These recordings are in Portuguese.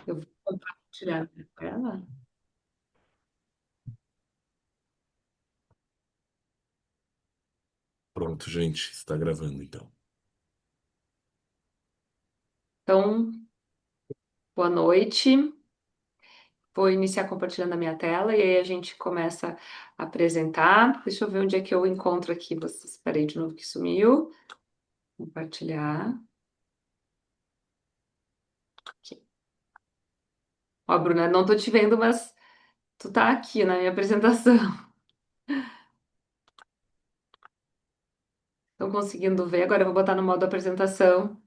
Eu vou compartilhar a minha tela. Pronto, gente, está gravando então. Então, boa noite. Vou iniciar compartilhando a minha tela e aí a gente começa a apresentar. Deixa eu ver onde é que eu encontro aqui. Vocês, parei de novo que sumiu. Compartilhar. Aqui. Ó, Bruna, não tô te vendo, mas tu tá aqui na minha apresentação. Estão conseguindo ver? Agora eu vou botar no modo apresentação.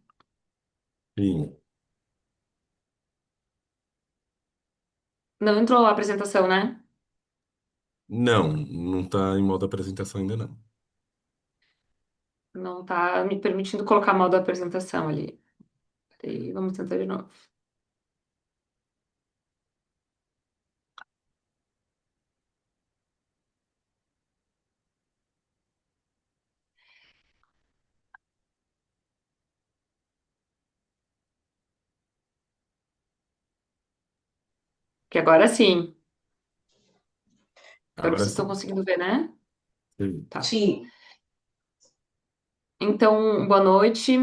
Sim. Não entrou a apresentação, né? Não, não está em modo apresentação ainda não. Não tá me permitindo colocar modo apresentação ali. Peraí, vamos tentar de novo. Que agora sim. Agora Agora vocês estão sim. conseguindo ver, né? Sim. Tá. Sim, Então, boa noite.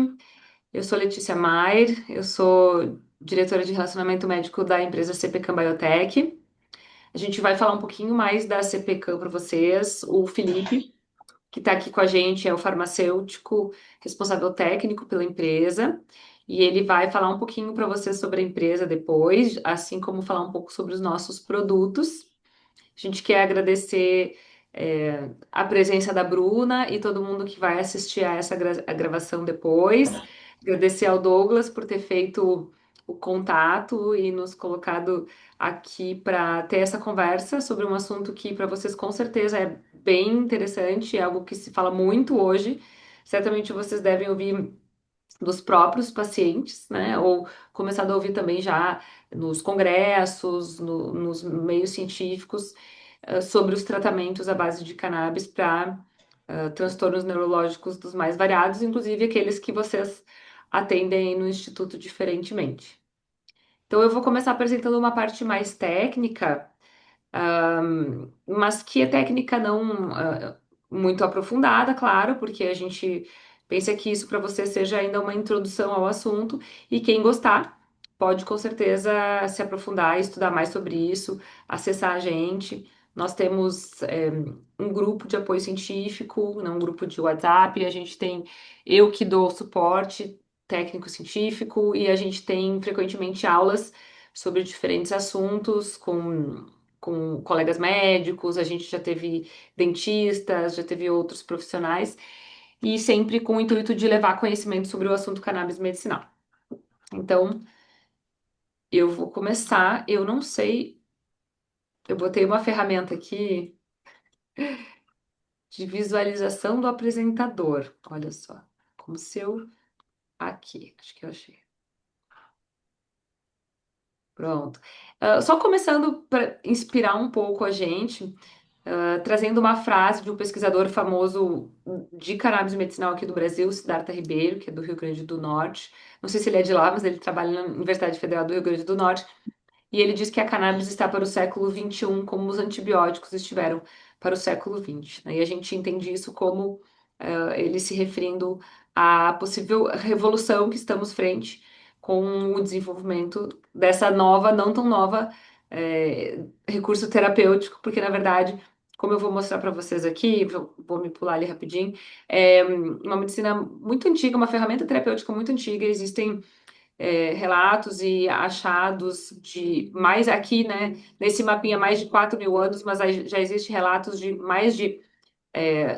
Eu sou Letícia Maier, eu sou diretora de relacionamento médico da empresa CPCam Biotech. A gente vai falar um pouquinho mais da CPCam para vocês. O Felipe, que está aqui com a gente, é o farmacêutico responsável técnico pela empresa. E ele vai falar um pouquinho para vocês sobre a empresa depois, assim como falar um pouco sobre os nossos produtos. A gente quer agradecer a presença da Bruna e todo mundo que vai assistir a essa a gravação depois. Agradecer ao Douglas por ter feito o contato e nos colocado aqui para ter essa conversa sobre um assunto que para vocês com certeza é bem interessante, é algo que se fala muito hoje. Certamente vocês devem ouvir dos próprios pacientes, né? Ou começado a ouvir também já nos congressos, nos meios científicos, sobre os tratamentos à base de cannabis para transtornos neurológicos dos mais variados, inclusive aqueles que vocês atendem no Instituto diferentemente. Então, eu vou começar apresentando uma parte mais técnica, mas que é técnica não muito aprofundada, claro, porque a gente pensa que isso para você seja ainda uma introdução ao assunto, e quem gostar pode com certeza se aprofundar, estudar mais sobre isso, acessar a gente. Nós temos um grupo de apoio científico, né, um grupo de WhatsApp, a gente tem eu que dou suporte técnico científico e a gente tem frequentemente aulas sobre diferentes assuntos com colegas médicos, a gente já teve dentistas, já teve outros profissionais, e sempre com o intuito de levar conhecimento sobre o assunto cannabis medicinal. Então, eu vou começar. Eu não sei, eu botei uma ferramenta aqui de visualização do apresentador. Olha só, como se eu. Aqui, acho que eu achei. Pronto. Só começando para inspirar um pouco a gente. Trazendo uma frase de um pesquisador famoso de cannabis medicinal aqui do Brasil, Siddhartha Ribeiro, que é do Rio Grande do Norte. Não sei se ele é de lá, mas ele trabalha na Universidade Federal do Rio Grande do Norte. E ele diz que a cannabis está para o século XXI como os antibióticos estiveram para o século XX, né? E a gente entende isso como ele se referindo à possível revolução que estamos frente com o desenvolvimento dessa nova, não tão nova, recurso terapêutico, porque na verdade, como eu vou mostrar para vocês aqui, vou me pular ali rapidinho, é uma medicina muito antiga, uma ferramenta terapêutica muito antiga, existem relatos e achados de mais aqui, né, nesse mapinha, mais de 4.000 anos, mas aí já existe relatos de mais de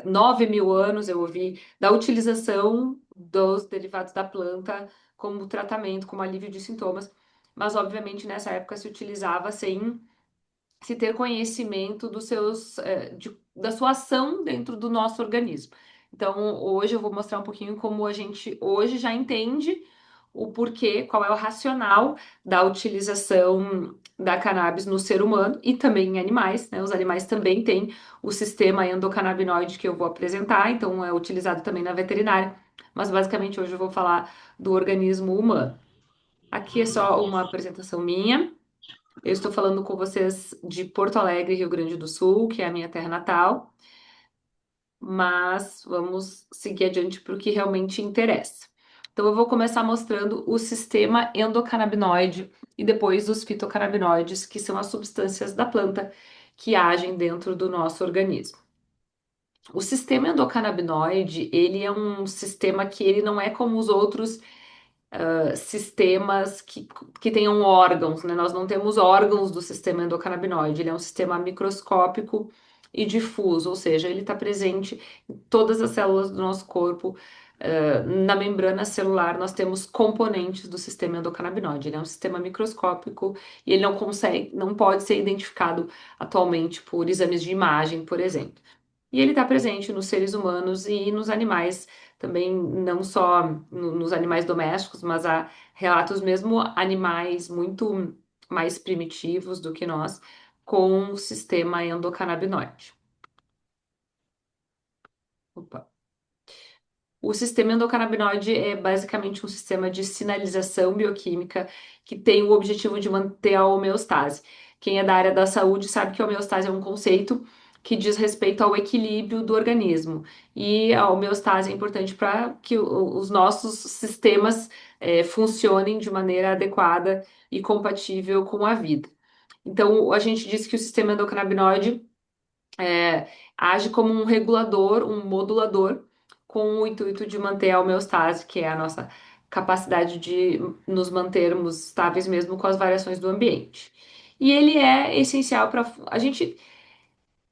9.000 anos, eu ouvi, da utilização dos derivados da planta como tratamento, como alívio de sintomas. Mas, obviamente, nessa época se utilizava sem se ter conhecimento dos seus, da sua ação dentro do nosso organismo. Então, hoje eu vou mostrar um pouquinho como a gente hoje já entende o porquê, qual é o racional da utilização da cannabis no ser humano e também em animais, né? Os animais também têm o sistema endocannabinoide que eu vou apresentar, então é utilizado também na veterinária, mas basicamente hoje eu vou falar do organismo humano. Aqui é só uma apresentação minha. Eu estou falando com vocês de Porto Alegre, Rio Grande do Sul, que é a minha terra natal, mas vamos seguir adiante para o que realmente interessa. Então, eu vou começar mostrando o sistema endocannabinoide e depois os fitocannabinoides, que são as substâncias da planta que agem dentro do nosso organismo. O sistema endocannabinoide, ele é um sistema que ele não é como os outros sistemas que tenham órgãos, né? Nós não temos órgãos do sistema endocannabinoide, ele é um sistema microscópico e difuso, ou seja, ele está presente em todas as células do nosso corpo. Na membrana celular, nós temos componentes do sistema endocannabinoide. Ele é um sistema microscópico e ele não consegue, não pode ser identificado atualmente por exames de imagem, por exemplo. E ele está presente nos seres humanos e nos animais também, não só nos animais domésticos, mas há relatos mesmo animais muito mais primitivos do que nós com o sistema endocannabinoide. Opa. O sistema endocannabinoide é basicamente um sistema de sinalização bioquímica que tem o objetivo de manter a homeostase. Quem é da área da saúde sabe que a homeostase é um conceito que diz respeito ao equilíbrio do organismo. E a homeostase é importante para que os nossos sistemas funcionem de maneira adequada e compatível com a vida. Então, a gente diz que o sistema endocannabinoide é, age como um regulador, um modulador, com o intuito de manter a homeostase, que é a nossa capacidade de nos mantermos estáveis mesmo com as variações do ambiente. E ele é essencial para. A gente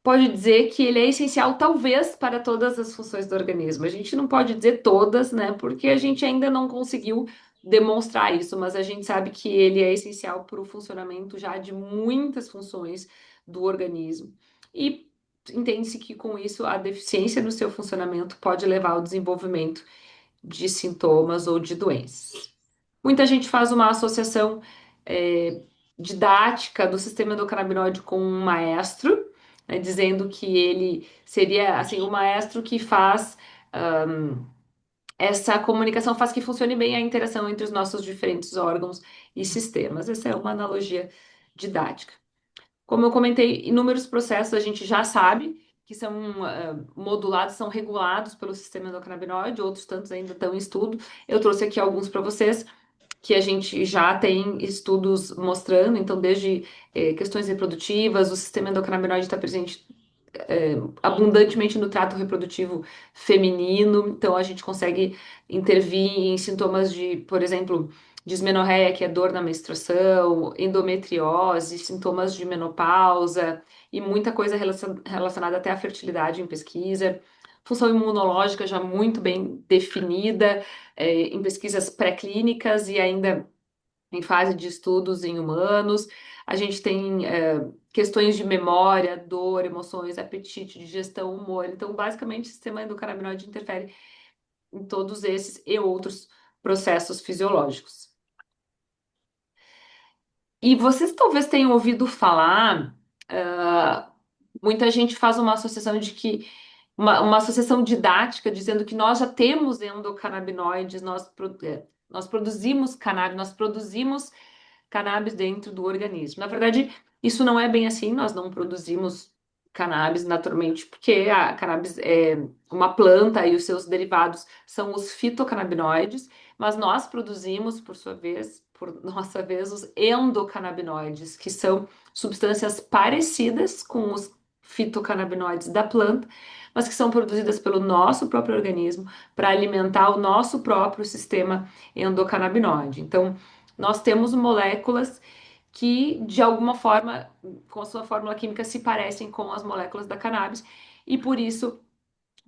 pode dizer que ele é essencial, talvez, para todas as funções do organismo. A gente não pode dizer todas, né? Porque a gente ainda não conseguiu demonstrar isso, mas a gente sabe que ele é essencial para o funcionamento já de muitas funções do organismo. E entende-se que com isso a deficiência no seu funcionamento pode levar ao desenvolvimento de sintomas ou de doenças. Muita gente faz uma associação é, didática do sistema endocannabinoide com um maestro, né, dizendo que ele seria assim o maestro que faz essa comunicação, faz que funcione bem a interação entre os nossos diferentes órgãos e sistemas. Essa é uma analogia didática. Como eu comentei, inúmeros processos a gente já sabe que são modulados, são regulados pelo sistema endocannabinoide, outros tantos ainda estão em estudo. Eu trouxe aqui alguns para vocês que a gente já tem estudos mostrando, então, desde questões reprodutivas, o sistema endocannabinoide está presente abundantemente no trato reprodutivo feminino, então a gente consegue intervir em sintomas de, por exemplo, dismenorreia, que é dor na menstruação, endometriose, sintomas de menopausa e muita coisa relacionada até à fertilidade em pesquisa. Função imunológica já muito bem definida, em pesquisas pré-clínicas e ainda em fase de estudos em humanos. A gente tem questões de memória, dor, emoções, apetite, digestão, humor. Então, basicamente, o sistema endocannabinoide interfere em todos esses e outros processos fisiológicos. E vocês talvez tenham ouvido falar, muita gente faz uma associação de que uma associação didática dizendo que nós já temos endocannabinoides, nós produzimos cannabis, nós produzimos cannabis dentro do organismo. Na verdade, isso não é bem assim, nós não produzimos cannabis naturalmente, porque a cannabis é uma planta e os seus derivados são os fitocannabinoides, mas nós produzimos, por sua vez, por nossa vez, os endocannabinoides, que são substâncias parecidas com os fitocannabinoides da planta, mas que são produzidas pelo nosso próprio organismo para alimentar o nosso próprio sistema endocannabinoide. Então, nós temos moléculas que, de alguma forma, com a sua fórmula química, se parecem com as moléculas da cannabis, e por isso,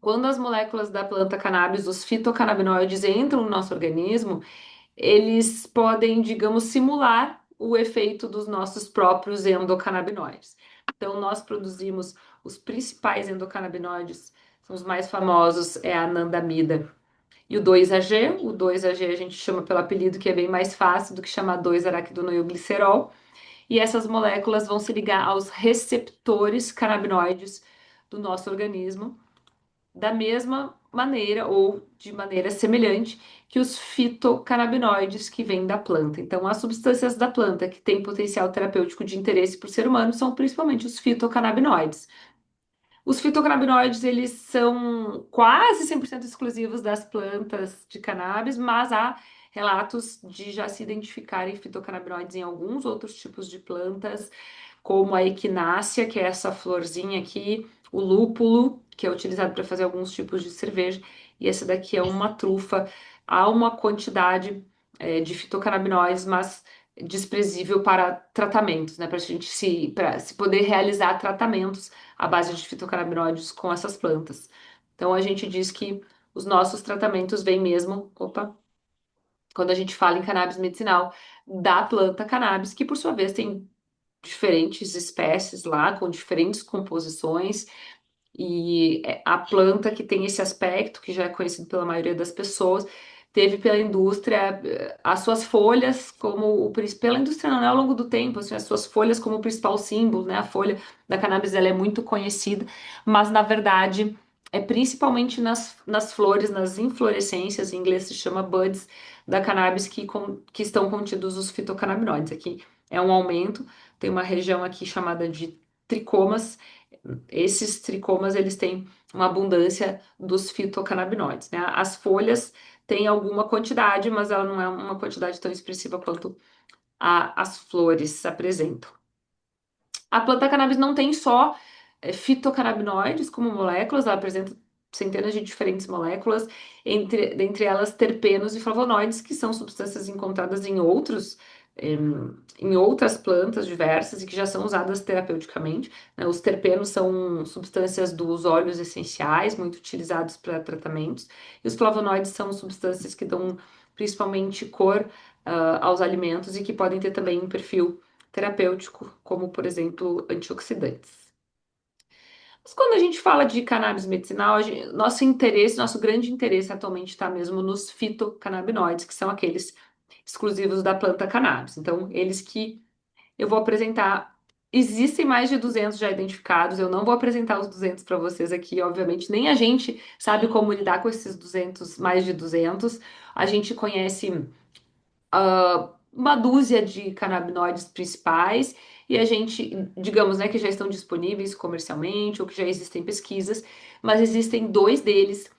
quando as moléculas da planta cannabis, os fitocannabinoides, entram no nosso organismo, eles podem, digamos, simular o efeito dos nossos próprios endocannabinoides. Então, nós produzimos os principais endocannabinoides, são os mais famosos, é a anandamida e o 2-AG. O 2-AG a gente chama pelo apelido que é bem mais fácil do que chamar 2-araquidonoilglicerol. E essas moléculas vão se ligar aos receptores canabinoides do nosso organismo, da mesma maneira ou de maneira semelhante que os fitocannabinoides que vêm da planta. Então, as substâncias da planta que têm potencial terapêutico de interesse para o ser humano são principalmente os fitocannabinoides. Os fitocannabinoides, eles são quase 100% exclusivos das plantas de cannabis, mas há relatos de já se identificarem fitocannabinoides em alguns outros tipos de plantas, como a equinácea, que é essa florzinha aqui, o lúpulo, que é utilizado para fazer alguns tipos de cerveja, e essa daqui é uma trufa. Há uma quantidade de fitocannabinoides, mas desprezível para tratamentos, né? Para a gente para se poder realizar tratamentos à base de fitocannabinoides com essas plantas. Então a gente diz que os nossos tratamentos vêm mesmo, opa, quando a gente fala em cannabis medicinal, da planta cannabis, que por sua vez tem diferentes espécies lá, com diferentes composições, e a planta que tem esse aspecto, que já é conhecido pela maioria das pessoas, teve pela indústria as suas folhas como pela indústria não, né, ao longo do tempo, assim, as suas folhas como o principal símbolo, né? A folha da cannabis ela é muito conhecida, mas na verdade é principalmente nas flores, nas inflorescências, em inglês se chama buds, da cannabis que estão contidos os fitocannabinoides. Aqui é um aumento, tem uma região aqui chamada de tricomas. Esses tricomas, eles têm uma abundância dos fitocannabinoides, né? As folhas têm alguma quantidade, mas ela não é uma quantidade tão expressiva quanto as flores apresentam. A planta cannabis não tem só fitocannabinoides como moléculas, ela apresenta centenas de diferentes moléculas, dentre elas terpenos e flavonoides, que são substâncias encontradas em outras plantas diversas e que já são usadas terapeuticamente, né? Os terpenos são substâncias dos óleos essenciais, muito utilizados para tratamentos, e os flavonoides são substâncias que dão principalmente cor, aos alimentos e que podem ter também um perfil terapêutico, como por exemplo antioxidantes. Mas quando a gente fala de cannabis medicinal, nosso interesse, nosso grande interesse atualmente está mesmo nos fitocannabinoides, que são aqueles exclusivos da planta cannabis. Então, eles que eu vou apresentar. Existem mais de 200 já identificados, eu não vou apresentar os 200 para vocês aqui, obviamente, nem a gente sabe como lidar com esses 200, mais de 200. A gente conhece uma dúzia de canabinoides principais e a gente, digamos, né, que já estão disponíveis comercialmente ou que já existem pesquisas, mas existem dois deles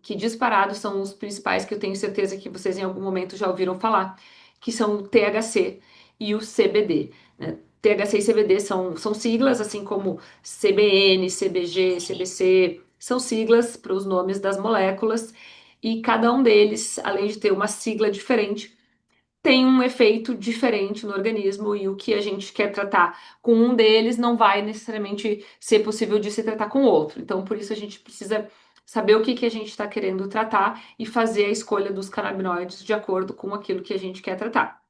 que disparados são os principais que eu tenho certeza que vocês em algum momento já ouviram falar, que são o THC e o CBD, né? THC e CBD são siglas, assim como CBN, CBG, CBC, são siglas para os nomes das moléculas, e cada um deles, além de ter uma sigla diferente, tem um efeito diferente no organismo e o que a gente quer tratar com um deles não vai necessariamente ser possível de se tratar com o outro. Então, por isso a gente precisa saber o que que a gente está querendo tratar e fazer a escolha dos canabinoides de acordo com aquilo que a gente quer tratar.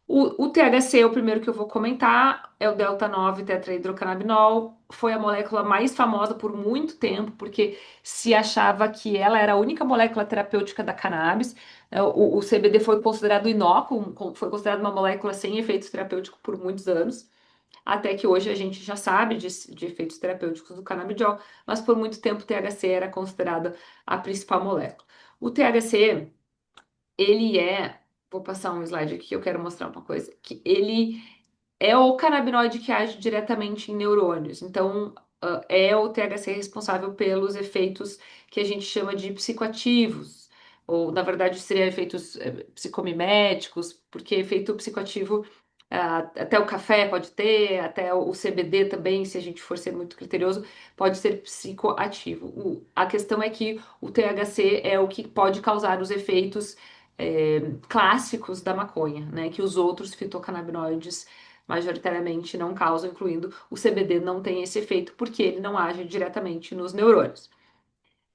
O THC, o primeiro que eu vou comentar, é o delta 9 tetrahidrocannabinol. Foi a molécula mais famosa por muito tempo, porque se achava que ela era a única molécula terapêutica da cannabis. O CBD foi considerado inócuo, foi considerado uma molécula sem efeitos terapêuticos por muitos anos, até que hoje a gente já sabe de efeitos terapêuticos do canabidiol, mas por muito tempo o THC era considerada a principal molécula. O THC ele é, vou passar um slide aqui, eu quero mostrar uma coisa, que ele é o canabinoide que age diretamente em neurônios. Então, é o THC responsável pelos efeitos que a gente chama de psicoativos, ou na verdade seria efeitos psicomiméticos, porque efeito psicoativo até o café pode ter, até o CBD também, se a gente for ser muito criterioso, pode ser psicoativo. A questão é que o THC é o que pode causar os efeitos clássicos da maconha, né? Que os outros fitocannabinoides majoritariamente não causam, incluindo o CBD não tem esse efeito porque ele não age diretamente nos neurônios.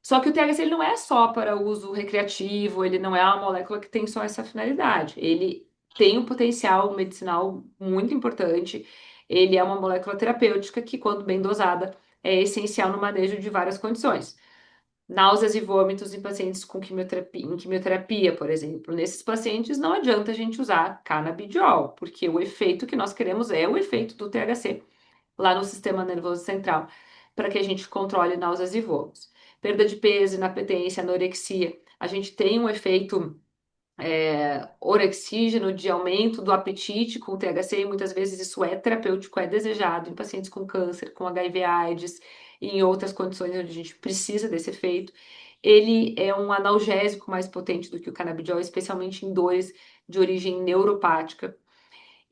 Só que o THC ele não é só para uso recreativo, ele não é uma molécula que tem só essa finalidade. Ele tem um potencial medicinal muito importante. Ele é uma molécula terapêutica que, quando bem dosada, é essencial no manejo de várias condições. Náuseas e vômitos em pacientes com quimioterapia, por exemplo. Nesses pacientes não adianta a gente usar canabidiol, porque o efeito que nós queremos é o efeito do THC lá no sistema nervoso central, para que a gente controle náuseas e vômitos. perda de peso, inapetência, anorexia, a gente tem um efeito orexígeno de aumento do apetite com o THC, e muitas vezes isso é terapêutico, é desejado em pacientes com câncer, com HIV/AIDS e em outras condições onde a gente precisa desse efeito. Ele é um analgésico mais potente do que o canabidiol, especialmente em dores de origem neuropática.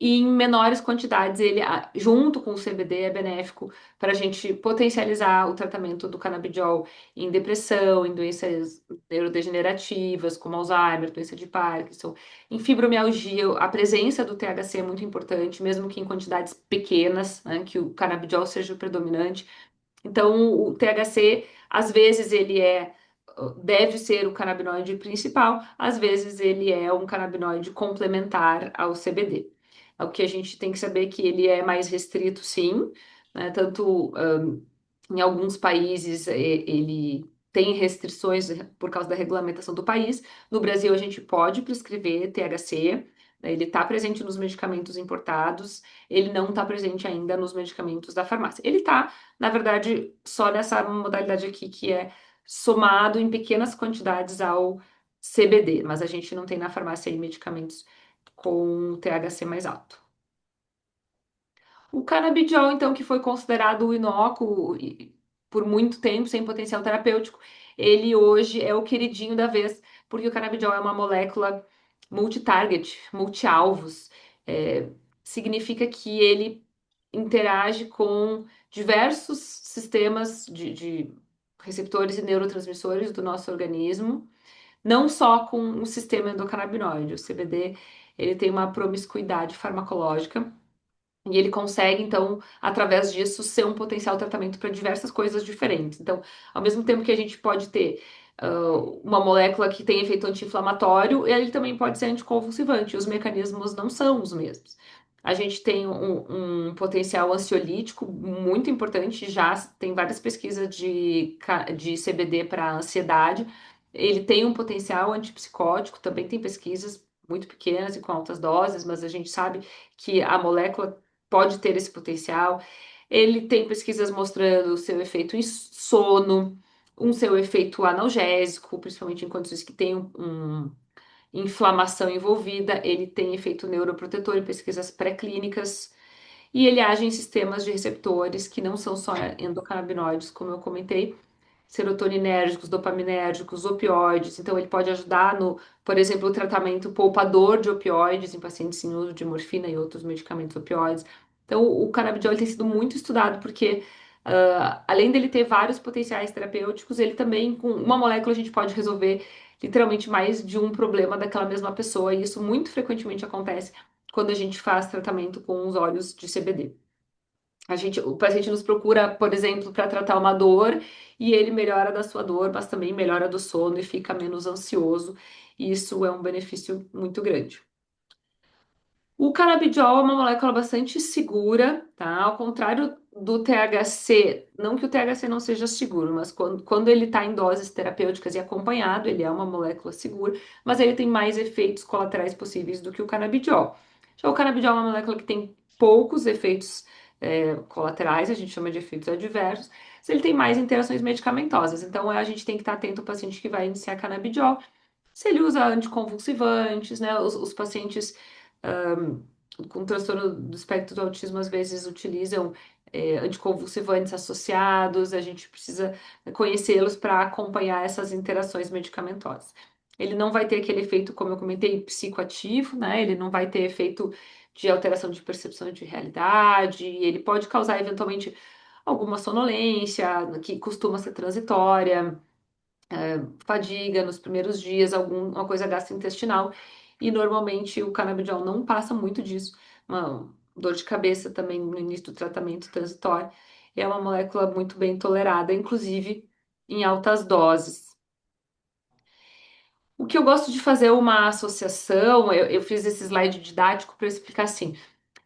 E em menores quantidades, ele, junto com o CBD, é benéfico para a gente potencializar o tratamento do canabidiol em depressão, em doenças neurodegenerativas, como Alzheimer, doença de Parkinson, em fibromialgia. A presença do THC é muito importante, mesmo que em quantidades pequenas, né, que o canabidiol seja o predominante. Então, o THC, às vezes, ele deve ser o canabinoide principal, às vezes ele é um canabinoide complementar ao CBD. O que a gente tem que saber é que ele é mais restrito, sim, né? Tanto em alguns países ele tem restrições por causa da regulamentação do país. No Brasil, a gente pode prescrever THC, né? Ele está presente nos medicamentos importados, ele não está presente ainda nos medicamentos da farmácia. Ele está, na verdade, só nessa modalidade aqui que é somado em pequenas quantidades ao CBD, mas a gente não tem na farmácia aí medicamentos com THC mais alto. O canabidiol, então, que foi considerado inócuo por muito tempo, sem potencial terapêutico, ele hoje é o queridinho da vez, porque o canabidiol é uma molécula multi-target, multi-alvos. É, significa que ele interage com diversos sistemas de receptores e neurotransmissores do nosso organismo, não só com o sistema endocannabinoide. O CBD, ele tem uma promiscuidade farmacológica e ele consegue, então, através disso, ser um potencial tratamento para diversas coisas diferentes. Então, ao mesmo tempo que a gente pode ter uma molécula que tem efeito anti-inflamatório, ele também pode ser anticonvulsivante. Os mecanismos não são os mesmos. A gente tem um potencial ansiolítico muito importante, já tem várias pesquisas de CBD para ansiedade. Ele tem um potencial antipsicótico, também tem pesquisas muito pequenas e com altas doses, mas a gente sabe que a molécula pode ter esse potencial. Ele tem pesquisas mostrando o seu efeito em sono, um seu efeito analgésico, principalmente em condições que tem inflamação envolvida. Ele tem efeito neuroprotetor em pesquisas pré-clínicas. E ele age em sistemas de receptores que não são só endocannabinoides, como eu comentei, serotoninérgicos, dopaminérgicos, opioides. Então, ele pode ajudar no, por exemplo, o tratamento poupador de opioides em pacientes em uso de morfina e outros medicamentos opioides. Então, o canabidiol tem sido muito estudado porque, além dele ter vários potenciais terapêuticos, ele também, com uma molécula, a gente pode resolver literalmente mais de um problema daquela mesma pessoa. E isso muito frequentemente acontece quando a gente faz tratamento com os óleos de CBD. O paciente nos procura, por exemplo, para tratar uma dor e ele melhora da sua dor, mas também melhora do sono e fica menos ansioso. E isso é um benefício muito grande. O canabidiol é uma molécula bastante segura, tá? Ao contrário do THC, não que o THC não seja seguro, mas quando ele está em doses terapêuticas e acompanhado, ele é uma molécula segura, mas ele tem mais efeitos colaterais possíveis do que o canabidiol. Já o canabidiol é uma molécula que tem poucos efeitos colaterais, a gente chama de efeitos adversos, mas ele tem mais interações medicamentosas. Então a gente tem que estar atento ao paciente que vai iniciar canabidiol, se ele usa anticonvulsivantes, né? Os pacientes com transtorno do espectro do autismo às vezes utilizam anticonvulsivantes associados, a gente precisa conhecê-los para acompanhar essas interações medicamentosas. Ele não vai ter aquele efeito, como eu comentei, psicoativo, né? Ele não vai ter efeito de alteração de percepção de realidade, ele pode causar eventualmente alguma sonolência, que costuma ser transitória, fadiga nos primeiros dias, alguma coisa gastrointestinal, e normalmente o canabidiol não passa muito disso. Uma dor de cabeça também no início do tratamento transitório. É uma molécula muito bem tolerada, inclusive em altas doses. O que eu gosto de fazer é uma associação, eu fiz esse slide didático para explicar assim.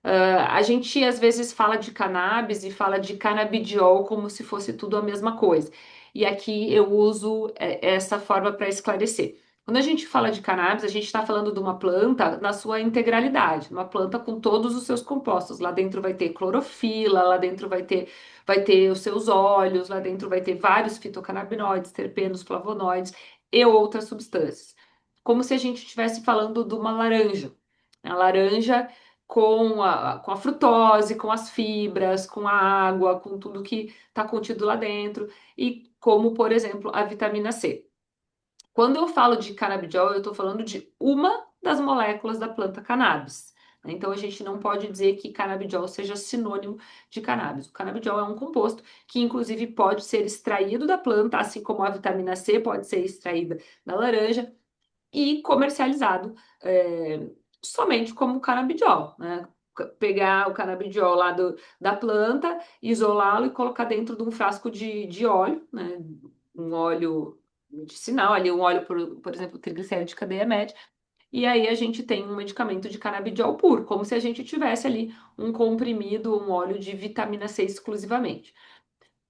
A gente às vezes fala de cannabis e fala de canabidiol como se fosse tudo a mesma coisa. E aqui eu uso essa forma para esclarecer. Quando a gente fala de cannabis, a gente está falando de uma planta na sua integralidade, uma planta com todos os seus compostos. Lá dentro vai ter clorofila, lá dentro vai ter os seus óleos, lá dentro vai ter vários fitocannabinoides, terpenos, flavonoides e outras substâncias. Como se a gente estivesse falando de uma laranja. A laranja com a frutose, com as fibras, com a água, com tudo que está contido lá dentro, e como, por exemplo, a vitamina C. Quando eu falo de canabidiol, eu estou falando de uma das moléculas da planta cannabis, né? Então a gente não pode dizer que canabidiol seja sinônimo de cannabis. O canabidiol é um composto que, inclusive, pode ser extraído da planta, assim como a vitamina C pode ser extraída da laranja e comercializado somente como canabidiol, né? Pegar o canabidiol lá da planta, isolá-lo e colocar dentro de um frasco de óleo, né? Um óleo medicinal, ali um óleo, por exemplo, triglicérido de cadeia média, e aí a gente tem um medicamento de canabidiol puro, como se a gente tivesse ali um comprimido, um óleo de vitamina C exclusivamente.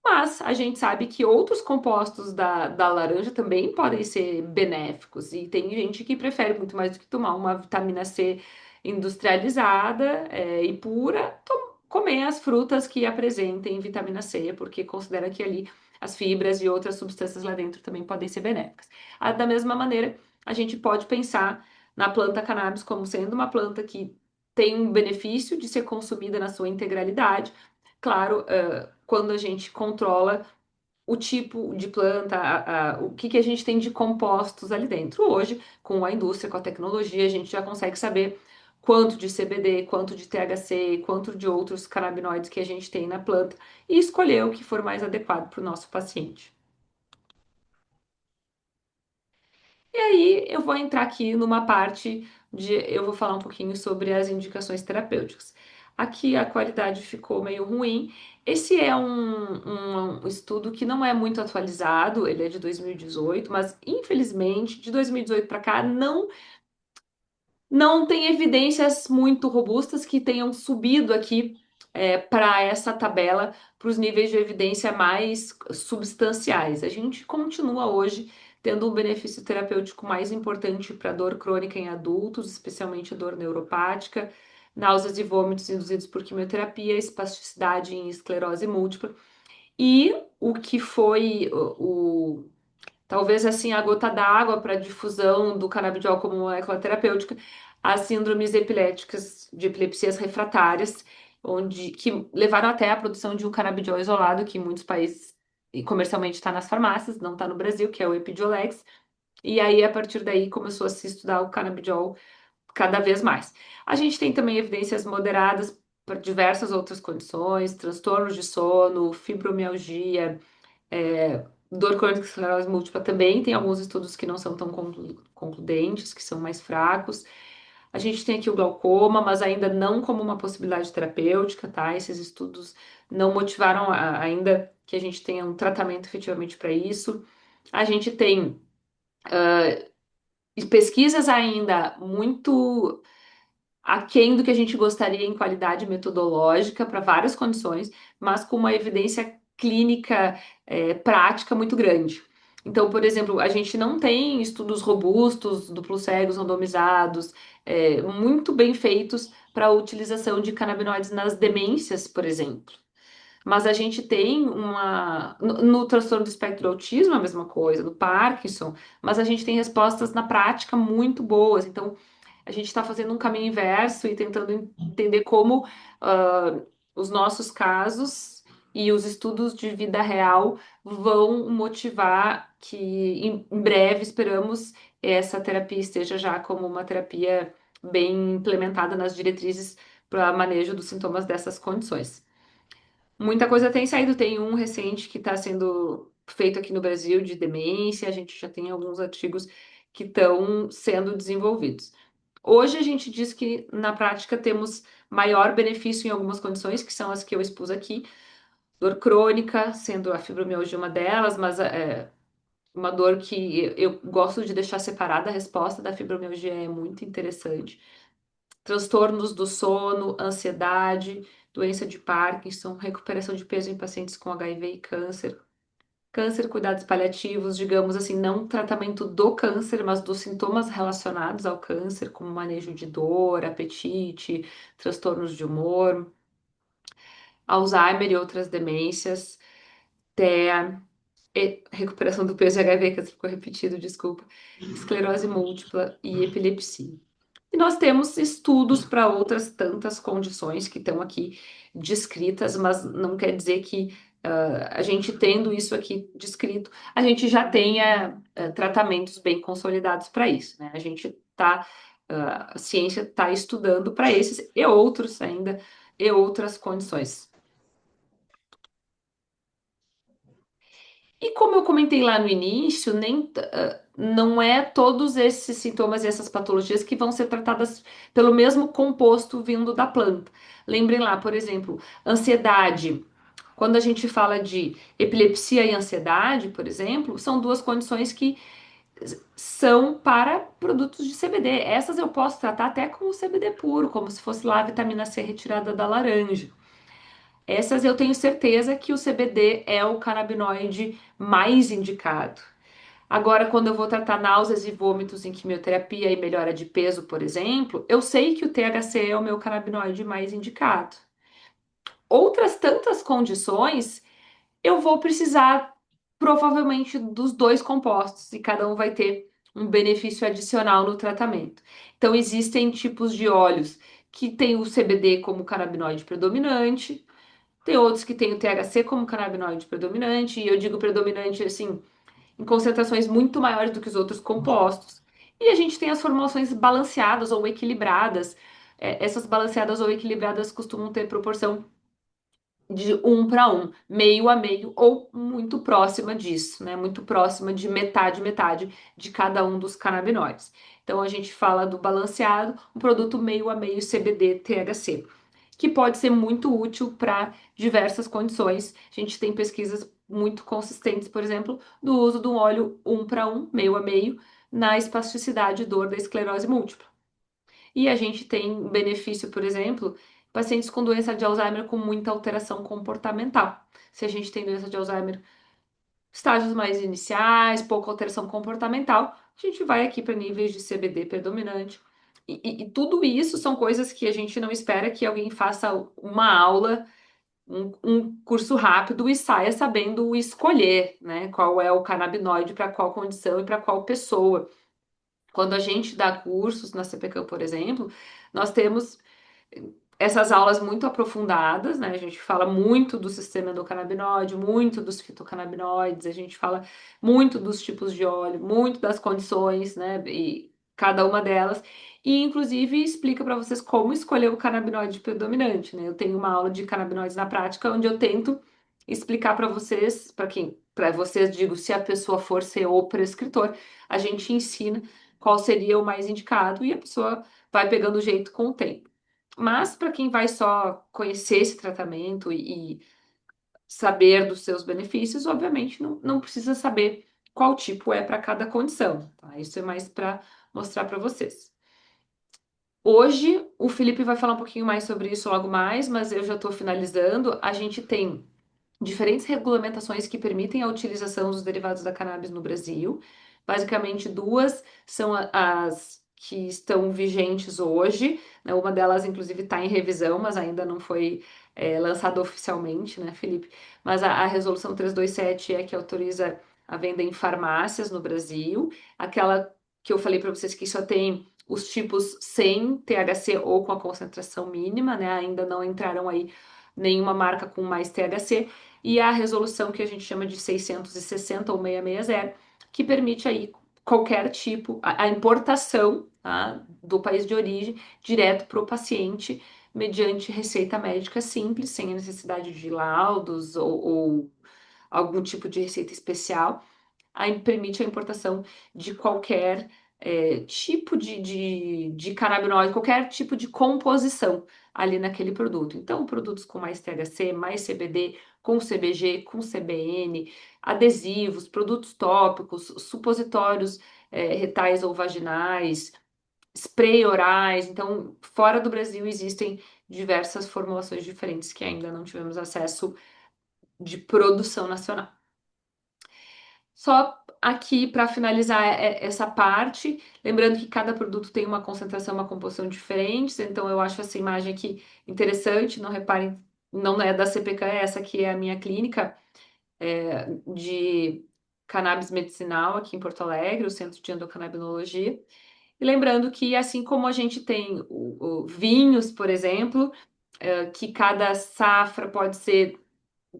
Mas a gente sabe que outros compostos da laranja também podem ser benéficos. E tem gente que prefere muito mais do que tomar uma vitamina C industrializada, e pura, comer as frutas que apresentem vitamina C, porque considera que ali as fibras e outras substâncias lá dentro também podem ser benéficas. Da mesma maneira, a gente pode pensar na planta cannabis como sendo uma planta que tem um benefício de ser consumida na sua integralidade. Claro, quando a gente controla o tipo de planta, o que que a gente tem de compostos ali dentro. Hoje, com a indústria, com a tecnologia, a gente já consegue saber quanto de CBD, quanto de THC, quanto de outros canabinoides que a gente tem na planta e escolher o que for mais adequado para o nosso paciente. E aí eu vou entrar aqui numa parte de eu vou falar um pouquinho sobre as indicações terapêuticas. Aqui a qualidade ficou meio ruim. Esse é um estudo que não é muito atualizado, ele é de 2018, mas infelizmente de 2018 para cá não tem evidências muito robustas que tenham subido aqui para essa tabela, para os níveis de evidência mais substanciais. A gente continua hoje tendo um benefício terapêutico mais importante para dor crônica em adultos, especialmente dor neuropática, náuseas e vômitos induzidos por quimioterapia, espasticidade em esclerose múltipla. E o que foi talvez assim a gota d'água para a difusão do canabidiol como molécula terapêutica, as síndromes epiléticas de epilepsias refratárias, onde que levaram até a produção de um canabidiol isolado que em muitos países e comercialmente está nas farmácias, não está no Brasil, que é o Epidiolex. E aí a partir daí começou a se estudar o canabidiol cada vez mais. A gente tem também evidências moderadas para diversas outras condições, transtornos de sono, fibromialgia, dor crônica e esclerose múltipla também tem alguns estudos que não são tão concludentes, que são mais fracos. A gente tem aqui o glaucoma, mas ainda não como uma possibilidade terapêutica, tá? Esses estudos não motivaram ainda que a gente tenha um tratamento efetivamente para isso. A gente tem pesquisas ainda muito aquém do que a gente gostaria em qualidade metodológica para várias condições, mas com uma evidência clínica prática muito grande. Então, por exemplo, a gente não tem estudos robustos, duplos cegos, randomizados, muito bem feitos para a utilização de canabinoides nas demências, por exemplo. Mas a gente tem uma. No transtorno do espectro do autismo, a mesma coisa, no Parkinson, mas a gente tem respostas na prática muito boas. Então, a gente está fazendo um caminho inverso e tentando entender como os nossos casos e os estudos de vida real vão motivar que em breve esperamos essa terapia esteja já como uma terapia bem implementada nas diretrizes para manejo dos sintomas dessas condições. Muita coisa tem saído, tem um recente que está sendo feito aqui no Brasil de demência, a gente já tem alguns artigos que estão sendo desenvolvidos. Hoje a gente diz que na prática temos maior benefício em algumas condições, que são as que eu expus aqui, dor crônica, sendo a fibromialgia uma delas, mas uma dor que eu gosto de deixar separada a resposta da fibromialgia é muito interessante. Transtornos do sono, ansiedade, doença de Parkinson, recuperação de peso em pacientes com HIV e câncer. Câncer, cuidados paliativos, digamos assim, não tratamento do câncer, mas dos sintomas relacionados ao câncer, como manejo de dor, apetite, transtornos de humor, Alzheimer e outras demências, TEA, recuperação do peso e HIV, que ficou repetido, desculpa, esclerose múltipla e epilepsia. E nós temos estudos para outras tantas condições que estão aqui descritas, mas não quer dizer que a gente tendo isso aqui descrito, a gente já tenha tratamentos bem consolidados para isso, né? A gente está, a ciência está estudando para esses e outros ainda, e outras condições. E como eu comentei lá no início, não é todos esses sintomas e essas patologias que vão ser tratadas pelo mesmo composto vindo da planta. Lembrem lá, por exemplo, ansiedade. Quando a gente fala de epilepsia e ansiedade, por exemplo, são duas condições que são para produtos de CBD. Essas eu posso tratar até com o CBD puro, como se fosse lá a vitamina C retirada da laranja. Essas eu tenho certeza que o CBD é o canabinoide mais indicado. Agora, quando eu vou tratar náuseas e vômitos em quimioterapia e melhora de peso, por exemplo, eu sei que o THC é o meu canabinoide mais indicado. Outras tantas condições, eu vou precisar provavelmente dos dois compostos e cada um vai ter um benefício adicional no tratamento. Então, existem tipos de óleos que têm o CBD como canabinoide predominante, tem outros que têm o THC como canabinoide predominante, e eu digo predominante assim, em concentrações muito maiores do que os outros compostos. E a gente tem as formulações balanceadas ou equilibradas. Essas balanceadas ou equilibradas costumam ter proporção de 1 para 1, meio a meio, ou muito próxima disso, né? Muito próxima de metade, metade de cada um dos canabinoides. Então a gente fala do balanceado, um produto meio a meio CBD THC, que pode ser muito útil para diversas condições. A gente tem pesquisas muito consistentes, por exemplo, do uso do óleo 1 para 1, meio a meio, na espasticidade e dor da esclerose múltipla. E a gente tem benefício, por exemplo, pacientes com doença de Alzheimer com muita alteração comportamental. Se a gente tem doença de Alzheimer, estágios mais iniciais, pouca alteração comportamental, a gente vai aqui para níveis de CBD predominante. E tudo isso são coisas que a gente não espera que alguém faça uma aula, um curso rápido e saia sabendo escolher, né? Qual é o canabinoide para qual condição e para qual pessoa. Quando a gente dá cursos na CPCAM, por exemplo, nós temos essas aulas muito aprofundadas, né? A gente fala muito do sistema endocannabinoide, muito dos fitocannabinoides, a gente fala muito dos tipos de óleo, muito das condições, né? E cada uma delas. E, inclusive, explica para vocês como escolher o canabinoide predominante, né? Eu tenho uma aula de canabinoides na prática, onde eu tento explicar para vocês, para vocês, digo, se a pessoa for ser o prescritor, a gente ensina qual seria o mais indicado e a pessoa vai pegando o jeito com o tempo. Mas para quem vai só conhecer esse tratamento e saber dos seus benefícios, obviamente não precisa saber qual tipo é para cada condição, tá? Isso é mais para mostrar para vocês. Hoje, o Felipe vai falar um pouquinho mais sobre isso logo mais, mas eu já estou finalizando. A gente tem diferentes regulamentações que permitem a utilização dos derivados da cannabis no Brasil. Basicamente, duas são as que estão vigentes hoje, né? Uma delas, inclusive, está em revisão, mas ainda não foi lançada oficialmente, né, Felipe? Mas a Resolução 327 é que autoriza a venda em farmácias no Brasil. Aquela que eu falei para vocês que só tem os tipos sem THC ou com a concentração mínima, né? Ainda não entraram aí nenhuma marca com mais THC e a resolução que a gente chama de 660 ou 660, que permite aí qualquer tipo, a importação, tá, do país de origem direto para o paciente, mediante receita médica simples, sem a necessidade de laudos ou algum tipo de receita especial, aí permite a importação de qualquer tipo de canabinoide, qualquer tipo de composição ali naquele produto. Então, produtos com mais THC, mais CBD, com CBG, com CBN, adesivos, produtos tópicos, supositórios retais ou vaginais, spray orais. Então, fora do Brasil existem diversas formulações diferentes que ainda não tivemos acesso de produção nacional. Só aqui para finalizar essa parte, lembrando que cada produto tem uma concentração, uma composição diferentes, então eu acho essa imagem aqui interessante. Não reparem, não é da CPK, essa aqui é a minha clínica de cannabis medicinal aqui em Porto Alegre, o Centro de Endocannabinologia. E lembrando que, assim como a gente tem vinhos, por exemplo, que cada safra pode ser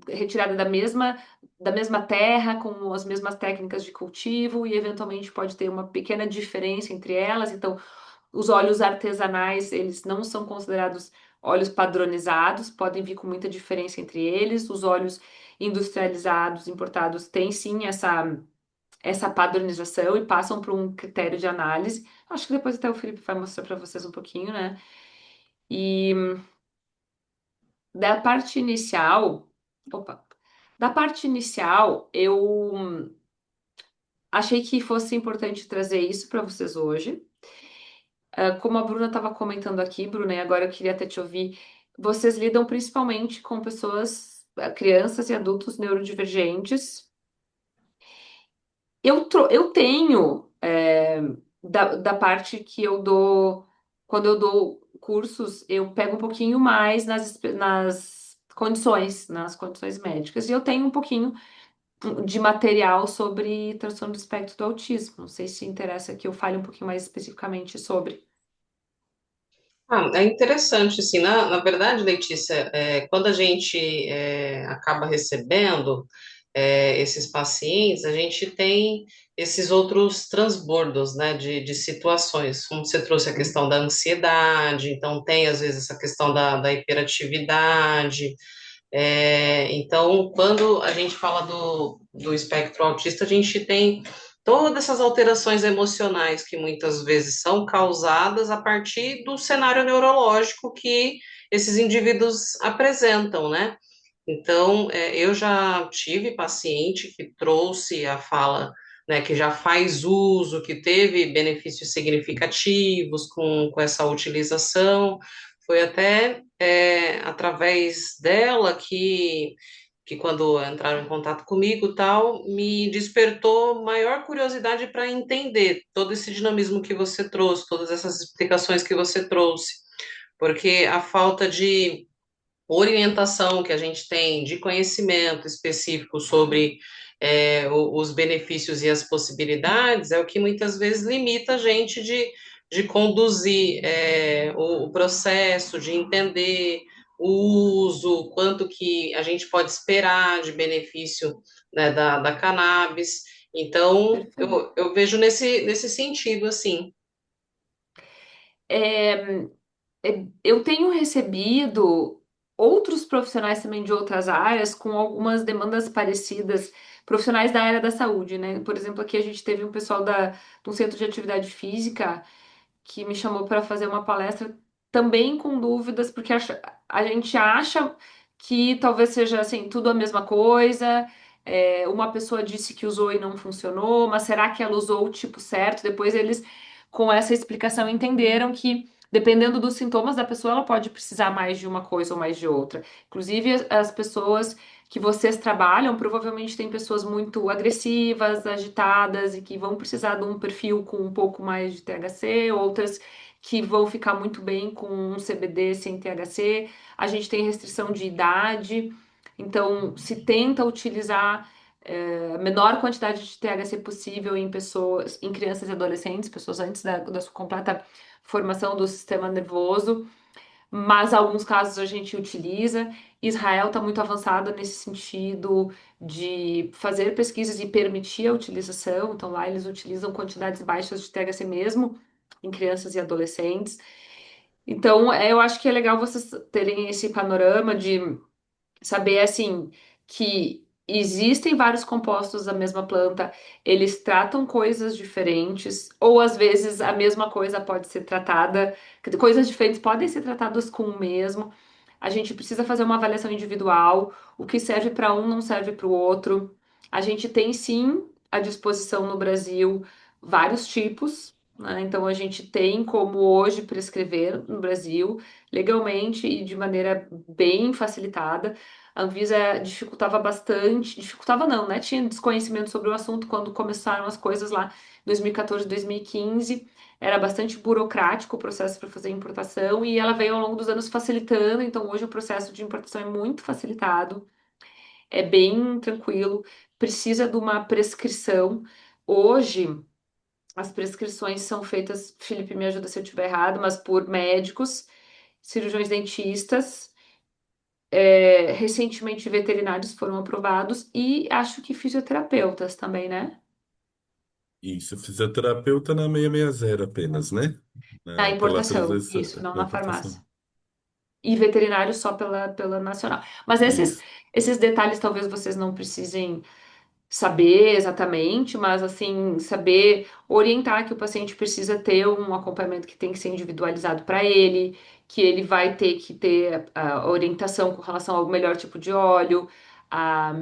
retirada da mesma terra, com as mesmas técnicas de cultivo, e eventualmente pode ter uma pequena diferença entre elas. Então, os óleos artesanais, eles não são considerados óleos padronizados, podem vir com muita diferença entre eles. Os óleos industrializados, importados, têm sim essa padronização e passam por um critério de análise. Acho que depois até o Felipe vai mostrar para vocês um pouquinho, né? E da parte inicial, opa, da parte inicial, eu achei que fosse importante trazer isso para vocês hoje. Como a Bruna estava comentando aqui, Bruna, e agora eu queria até te ouvir, vocês lidam principalmente com pessoas, crianças e adultos neurodivergentes. Eu tenho, da parte que eu dou, quando eu dou cursos, eu pego um pouquinho mais nas condições médicas, e eu tenho um pouquinho de material sobre transtorno do espectro do autismo. Não sei se interessa que eu fale um pouquinho mais especificamente sobre. Ah, é interessante, assim, na verdade, Letícia, quando a gente acaba recebendo esses pacientes, a gente tem esses outros transbordos, né, de situações, como você trouxe a questão da ansiedade, então tem, às vezes, essa questão da hiperatividade, então, quando a gente fala do espectro autista, a gente tem todas essas alterações emocionais que muitas vezes são causadas a partir do cenário neurológico que esses indivíduos apresentam, né? Então, eu já tive paciente que trouxe a fala, né, que já faz uso, que teve benefícios significativos com essa utilização. Foi até através dela que quando entraram em contato comigo, tal, me despertou maior curiosidade para entender todo esse dinamismo que você trouxe, todas essas explicações que você trouxe, porque a falta de orientação que a gente tem de conhecimento específico sobre os benefícios e as possibilidades é o que muitas vezes limita a gente de conduzir o processo, de entender o uso, quanto que a gente pode esperar de benefício, né, da cannabis. Então, Perfeito. eu vejo nesse sentido, assim. É, eu tenho recebido outros profissionais também de outras áreas com algumas demandas parecidas, profissionais da área da saúde, né? Por exemplo, aqui a gente teve um pessoal de um centro de atividade física que me chamou para fazer uma palestra também com dúvidas, porque a gente acha que talvez seja assim, tudo a mesma coisa. Uma pessoa disse que usou e não funcionou, mas será que ela usou o tipo certo? Depois eles, com essa explicação, entenderam que, dependendo dos sintomas da pessoa, ela pode precisar mais de uma coisa ou mais de outra. Inclusive, as pessoas que vocês trabalham, provavelmente tem pessoas muito agressivas, agitadas e que vão precisar de um perfil com um pouco mais de THC, outras que vão ficar muito bem com um CBD sem THC. A gente tem restrição de idade, então se tenta utilizar a menor quantidade de THC possível em pessoas, em crianças e adolescentes, pessoas antes da sua completa formação do sistema nervoso, mas em alguns casos a gente utiliza. Israel está muito avançado nesse sentido de fazer pesquisas e permitir a utilização, então lá eles utilizam quantidades baixas de THC mesmo em crianças e adolescentes. Então, eu acho que é legal vocês terem esse panorama de saber assim que existem vários compostos da mesma planta, eles tratam coisas diferentes, ou às vezes a mesma coisa pode ser tratada, coisas diferentes podem ser tratadas com o mesmo. A gente precisa fazer uma avaliação individual, o que serve para um não serve para o outro. A gente tem sim à disposição no Brasil vários tipos. né? Então, a gente tem como hoje prescrever no Brasil, legalmente e de maneira bem facilitada. A Anvisa dificultava bastante, dificultava não, né? Tinha desconhecimento sobre o assunto quando começaram as coisas lá em 2014, 2015. Era bastante burocrático o processo para fazer importação e ela veio ao longo dos anos facilitando. Então, hoje o processo de importação é muito facilitado, é bem tranquilo, precisa de uma prescrição. Hoje, as prescrições são feitas, Felipe, me ajuda se eu estiver errado, mas por médicos, cirurgiões dentistas, recentemente veterinários foram aprovados e acho que fisioterapeutas também, né? Isso, fisioterapeuta na 660 apenas, né? Na Pela importação, autorização isso, não da na importação. farmácia. E veterinário só pela nacional. Mas Isso. esses detalhes talvez vocês não precisem saber exatamente, mas assim, saber orientar que o paciente precisa ter um acompanhamento que tem que ser individualizado para ele, que ele vai ter que ter a orientação com relação ao melhor tipo de óleo, a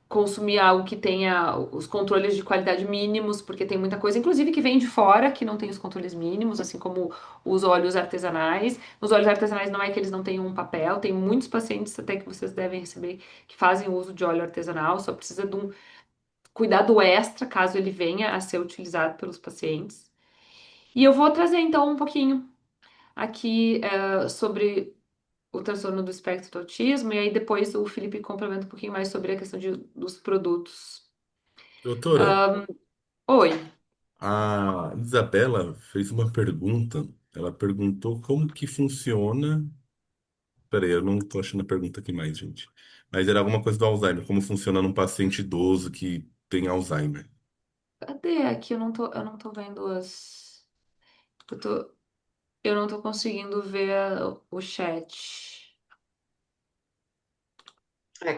consumir algo que tenha os controles de qualidade mínimos, porque tem muita coisa, inclusive que vem de fora, que não tem os controles mínimos, assim como os óleos artesanais. Os óleos artesanais não é que eles não tenham um papel, tem muitos pacientes até que vocês devem receber que fazem uso de óleo artesanal, só precisa de um cuidado extra caso ele venha a ser utilizado pelos pacientes. E eu vou trazer então um pouquinho aqui sobre o transtorno do espectro do autismo, e aí depois o Felipe complementa um pouquinho mais sobre a questão dos produtos. Doutora, Oi, a Isabela fez uma pergunta. Ela perguntou como que funciona. Peraí, eu não tô achando a pergunta aqui mais, gente. Mas era alguma coisa do Alzheimer. Como funciona num paciente idoso que tem Alzheimer? cadê aqui? Eu não tô vendo as. Eu, tô, eu não tô conseguindo ver o chat.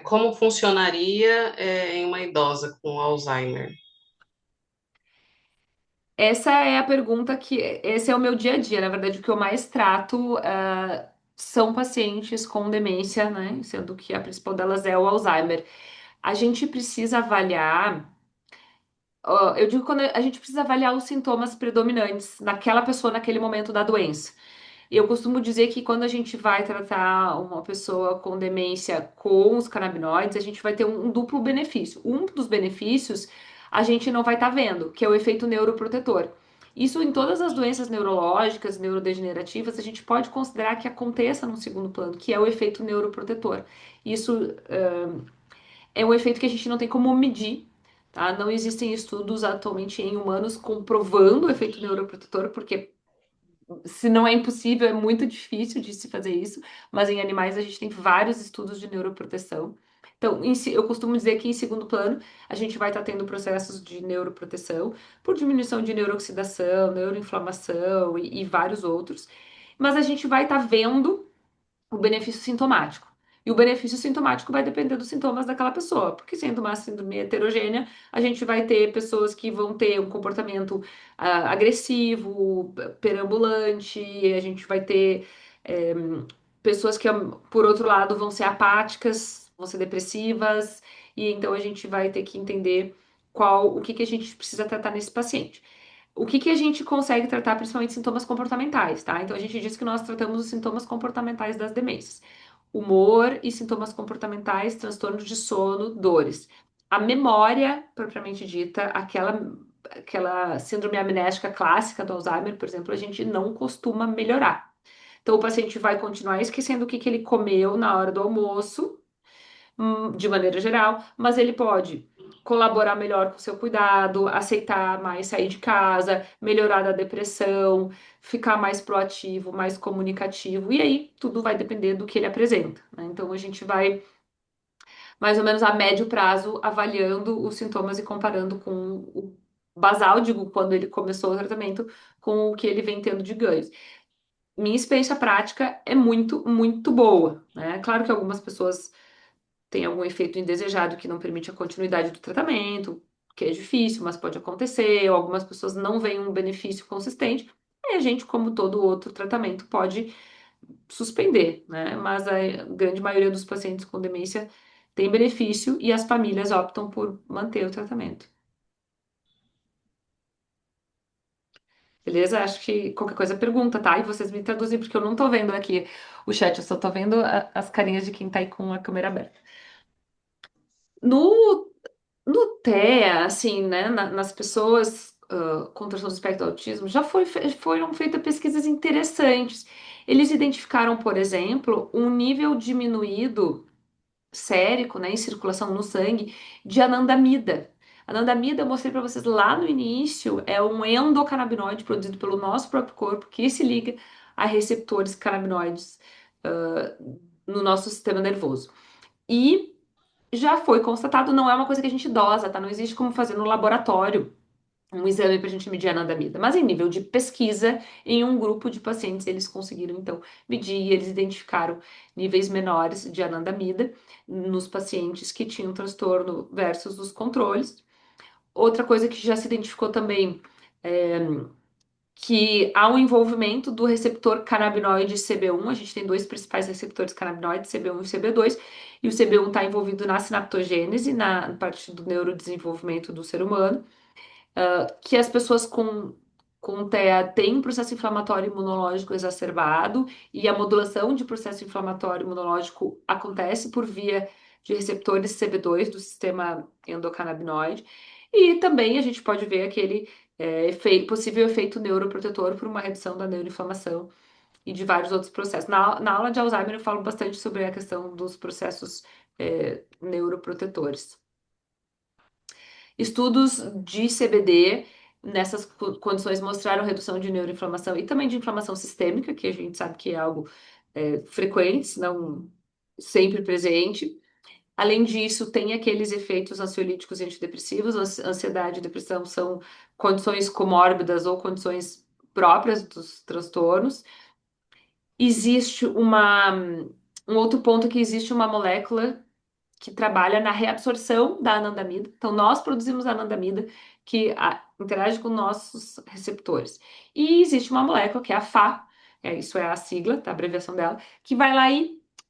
Como funcionaria em uma idosa com Alzheimer? Essa é a pergunta que. Esse é o meu dia a dia. Na verdade, o que eu mais trato são pacientes com demência, né? Sendo que a principal delas é o Alzheimer. A gente precisa avaliar. Eu digo quando a gente precisa avaliar os sintomas predominantes naquela pessoa, naquele momento da doença. Eu costumo dizer que quando a gente vai tratar uma pessoa com demência com os canabinoides, a gente vai ter um duplo benefício. Um dos benefícios a gente não vai estar vendo, que é o efeito neuroprotetor. Isso em todas as doenças neurológicas, neurodegenerativas, a gente pode considerar que aconteça num segundo plano, que é o efeito neuroprotetor. Isso é um efeito que a gente não tem como medir, tá? Não existem estudos atualmente em humanos comprovando o efeito neuroprotetor, porque se não é impossível, é muito difícil de se fazer isso, mas em animais a gente tem vários estudos de neuroproteção. Então, eu costumo dizer que em segundo plano, a gente vai estar tendo processos de neuroproteção por diminuição de neurooxidação, neuroinflamação e vários outros, mas a gente vai estar vendo o benefício sintomático. E o benefício sintomático vai depender dos sintomas daquela pessoa, porque sendo uma síndrome heterogênea, a gente vai ter pessoas que vão ter um comportamento agressivo, perambulante, a gente vai ter é, pessoas que, por outro lado, vão ser apáticas, vão ser depressivas, e então a gente vai ter que entender o que que a gente precisa tratar nesse paciente. O que que a gente consegue tratar, principalmente sintomas comportamentais, tá? Então a gente diz que nós tratamos os sintomas comportamentais das demências. Humor e sintomas comportamentais, transtornos de sono, dores. A memória, propriamente dita, aquela síndrome amnésica clássica do Alzheimer, por exemplo, a gente não costuma melhorar. Então o paciente vai continuar esquecendo o que que ele comeu na hora do almoço, de maneira geral, mas ele pode colaborar melhor com o seu cuidado, aceitar mais sair de casa, melhorar da depressão, ficar mais proativo, mais comunicativo, e aí tudo vai depender do que ele apresenta, né? Então a gente vai mais ou menos a médio prazo avaliando os sintomas e comparando com o basal, digo, quando ele começou o tratamento, com o que ele vem tendo de ganhos. Minha experiência prática é muito, muito boa, né? Claro que algumas pessoas tem algum efeito indesejado que não permite a continuidade do tratamento, que é difícil, mas pode acontecer, ou algumas pessoas não veem um benefício consistente, aí a gente, como todo outro tratamento, pode suspender, né? Mas a grande maioria dos pacientes com demência tem benefício e as famílias optam por manter o tratamento. Beleza? Acho que qualquer coisa pergunta, tá? E vocês me traduzem, porque eu não tô vendo aqui o chat, eu só tô vendo as carinhas de quem tá aí com a câmera aberta. No, no TEA, assim, né, nas pessoas com transtorno do espectro do autismo, já foram feitas pesquisas interessantes. Eles identificaram, por exemplo, um nível diminuído sérico, né, em circulação no sangue, de anandamida. Anandamida, eu mostrei para vocês lá no início, é um endocannabinoide produzido pelo nosso próprio corpo que se liga a receptores canabinoides ah, no nosso sistema nervoso. E já foi constatado, não é uma coisa que a gente dosa, tá? Não existe como fazer no laboratório um exame para a gente medir a anandamida. Mas em nível de pesquisa, em um grupo de pacientes, eles conseguiram então medir e eles identificaram níveis menores de anandamida nos pacientes que tinham transtorno versus os controles. Outra coisa que já se identificou também é que há um envolvimento do receptor canabinoide CB1. A gente tem dois principais receptores canabinoides, CB1 e CB2, e o CB1 está envolvido na sinaptogênese, na parte do neurodesenvolvimento do ser humano, que as pessoas com TEA têm um processo inflamatório imunológico exacerbado e a modulação de processo inflamatório imunológico acontece por via de receptores CB2 do sistema endocannabinoide. E também a gente pode ver aquele possível efeito neuroprotetor por uma redução da neuroinflamação e de vários outros processos. Na aula de Alzheimer eu falo bastante sobre a questão dos processos neuroprotetores. Estudos de CBD nessas condições mostraram redução de neuroinflamação e também de inflamação sistêmica, que a gente sabe que é algo frequente, se não sempre presente. Além disso, tem aqueles efeitos ansiolíticos e antidepressivos. Ansiedade e depressão são condições comórbidas ou condições próprias dos transtornos. Existe um outro ponto que existe uma molécula que trabalha na reabsorção da anandamida. Então, nós produzimos anandamida que interage com nossos receptores. E existe uma molécula, que é a Fa, isso é a sigla, tá, a abreviação dela, que vai lá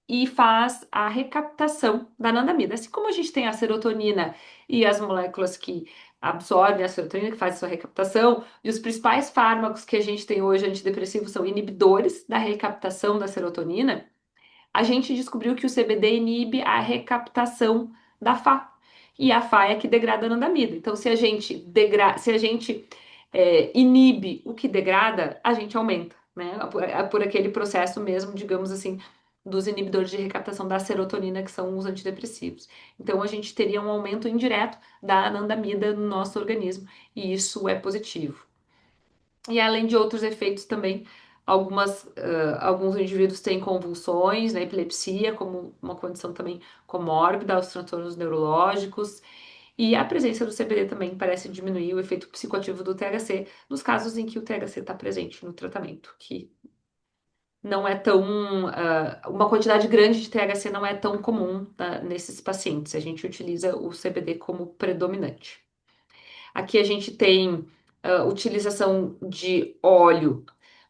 e faz a recaptação da anandamida. Assim como a gente tem a serotonina e as moléculas que absorvem a serotonina, que fazem sua recaptação, e os principais fármacos que a gente tem hoje antidepressivos são inibidores da recaptação da serotonina, a gente descobriu que o CBD inibe a recaptação da Fá. E a Fá é a que degrada a anandamida. Então, se a gente inibe o que degrada, a gente aumenta, né? Por aquele processo mesmo, digamos assim, dos inibidores de recaptação da serotonina, que são os antidepressivos. Então, a gente teria um aumento indireto da anandamida no nosso organismo, e isso é positivo. E além de outros efeitos também, alguns indivíduos têm convulsões, né, epilepsia, como uma condição também comórbida, os transtornos neurológicos. E a presença do CBD também parece diminuir o efeito psicoativo do THC nos casos em que o THC está presente no tratamento, que não é tão. Uma quantidade grande de THC não é tão comum, tá, nesses pacientes. A gente utiliza o CBD como predominante. Aqui a gente tem utilização de óleo,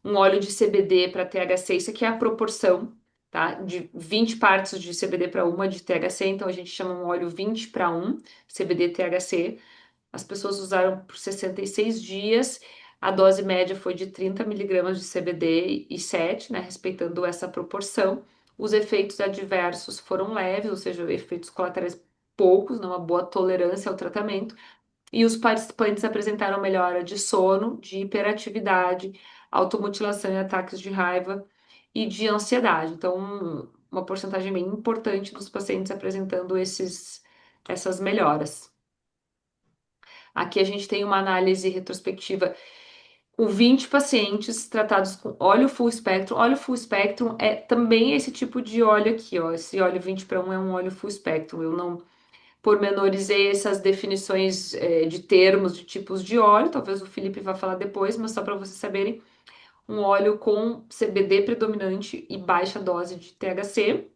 um óleo de CBD para THC, isso aqui é a proporção, tá? De 20 partes de CBD para uma de THC, então a gente chama um óleo 20 para 1, CBD THC. As pessoas usaram por 66 dias, a dose média foi de 30 miligramas de CBD e 7, né? Respeitando essa proporção. Os efeitos adversos foram leves, ou seja, efeitos colaterais poucos, não uma boa tolerância ao tratamento. E os participantes apresentaram melhora de sono, de hiperatividade, automutilação e ataques de raiva e de ansiedade. Então, uma porcentagem bem importante dos pacientes apresentando essas melhoras. Aqui a gente tem uma análise retrospectiva com 20 pacientes tratados com óleo full spectrum. Óleo full spectrum é também esse tipo de óleo aqui, ó. Esse óleo 20 para 1 é um óleo full spectrum. Eu não pormenorizei essas definições de termos, de tipos de óleo, talvez o Felipe vá falar depois, mas só para vocês saberem, um óleo com CBD predominante e baixa dose de THC.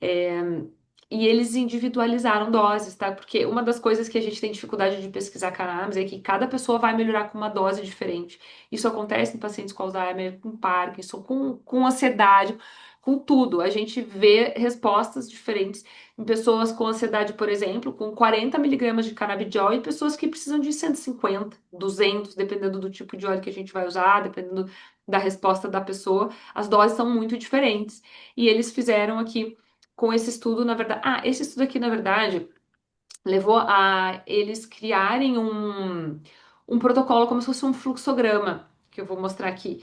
E eles individualizaram doses, tá? Porque uma das coisas que a gente tem dificuldade de pesquisar cannabis é que cada pessoa vai melhorar com uma dose diferente. Isso acontece em pacientes com Alzheimer, com Parkinson, com ansiedade, com tudo. A gente vê respostas diferentes em pessoas com ansiedade, por exemplo, com 40 miligramas de canabidiol e pessoas que precisam de 150, 200, dependendo do tipo de óleo que a gente vai usar, dependendo da resposta da pessoa. As doses são muito diferentes. E eles fizeram aqui com esse estudo, na verdade. Ah, esse estudo aqui, na verdade, levou a eles criarem um protocolo como se fosse um fluxograma, que eu vou mostrar aqui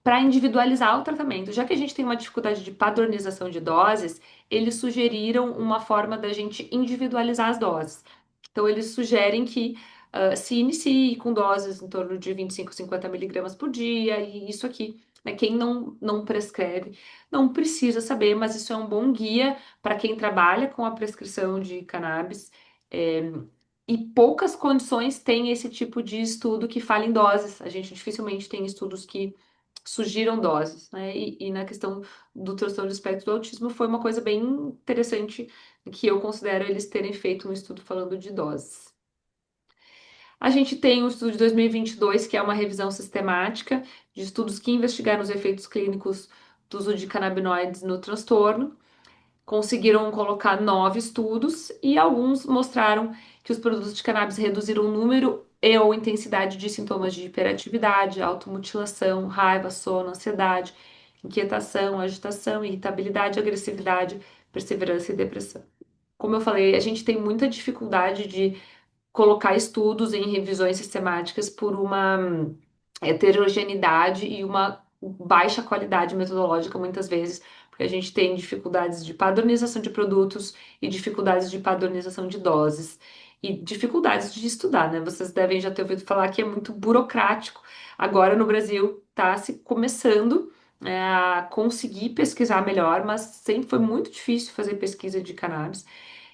para individualizar o tratamento. Já que a gente tem uma dificuldade de padronização de doses, eles sugeriram uma forma da gente individualizar as doses. Então, eles sugerem que se inicie com doses em torno de 25, 50 miligramas por dia, e isso aqui, né, quem não prescreve não precisa saber, mas isso é um bom guia para quem trabalha com a prescrição de cannabis. É, e poucas condições têm esse tipo de estudo que fala em doses. A gente dificilmente tem estudos que surgiram doses, né? E na questão do transtorno do espectro do autismo foi uma coisa bem interessante que eu considero eles terem feito um estudo falando de doses. A gente tem o estudo de 2022, que é uma revisão sistemática de estudos que investigaram os efeitos clínicos do uso de canabinoides no transtorno. Conseguiram colocar 9 estudos e alguns mostraram que os produtos de cannabis reduziram o número e ou intensidade de sintomas de hiperatividade, automutilação, raiva, sono, ansiedade, inquietação, agitação, irritabilidade, agressividade, perseverança e depressão. Como eu falei, a gente tem muita dificuldade de colocar estudos em revisões sistemáticas por uma heterogeneidade e uma baixa qualidade metodológica, muitas vezes, porque a gente tem dificuldades de padronização de produtos e dificuldades de padronização de doses. E dificuldades de estudar, né? Vocês devem já ter ouvido falar que é muito burocrático. Agora no Brasil está se começando a conseguir pesquisar melhor, mas sempre foi muito difícil fazer pesquisa de cannabis.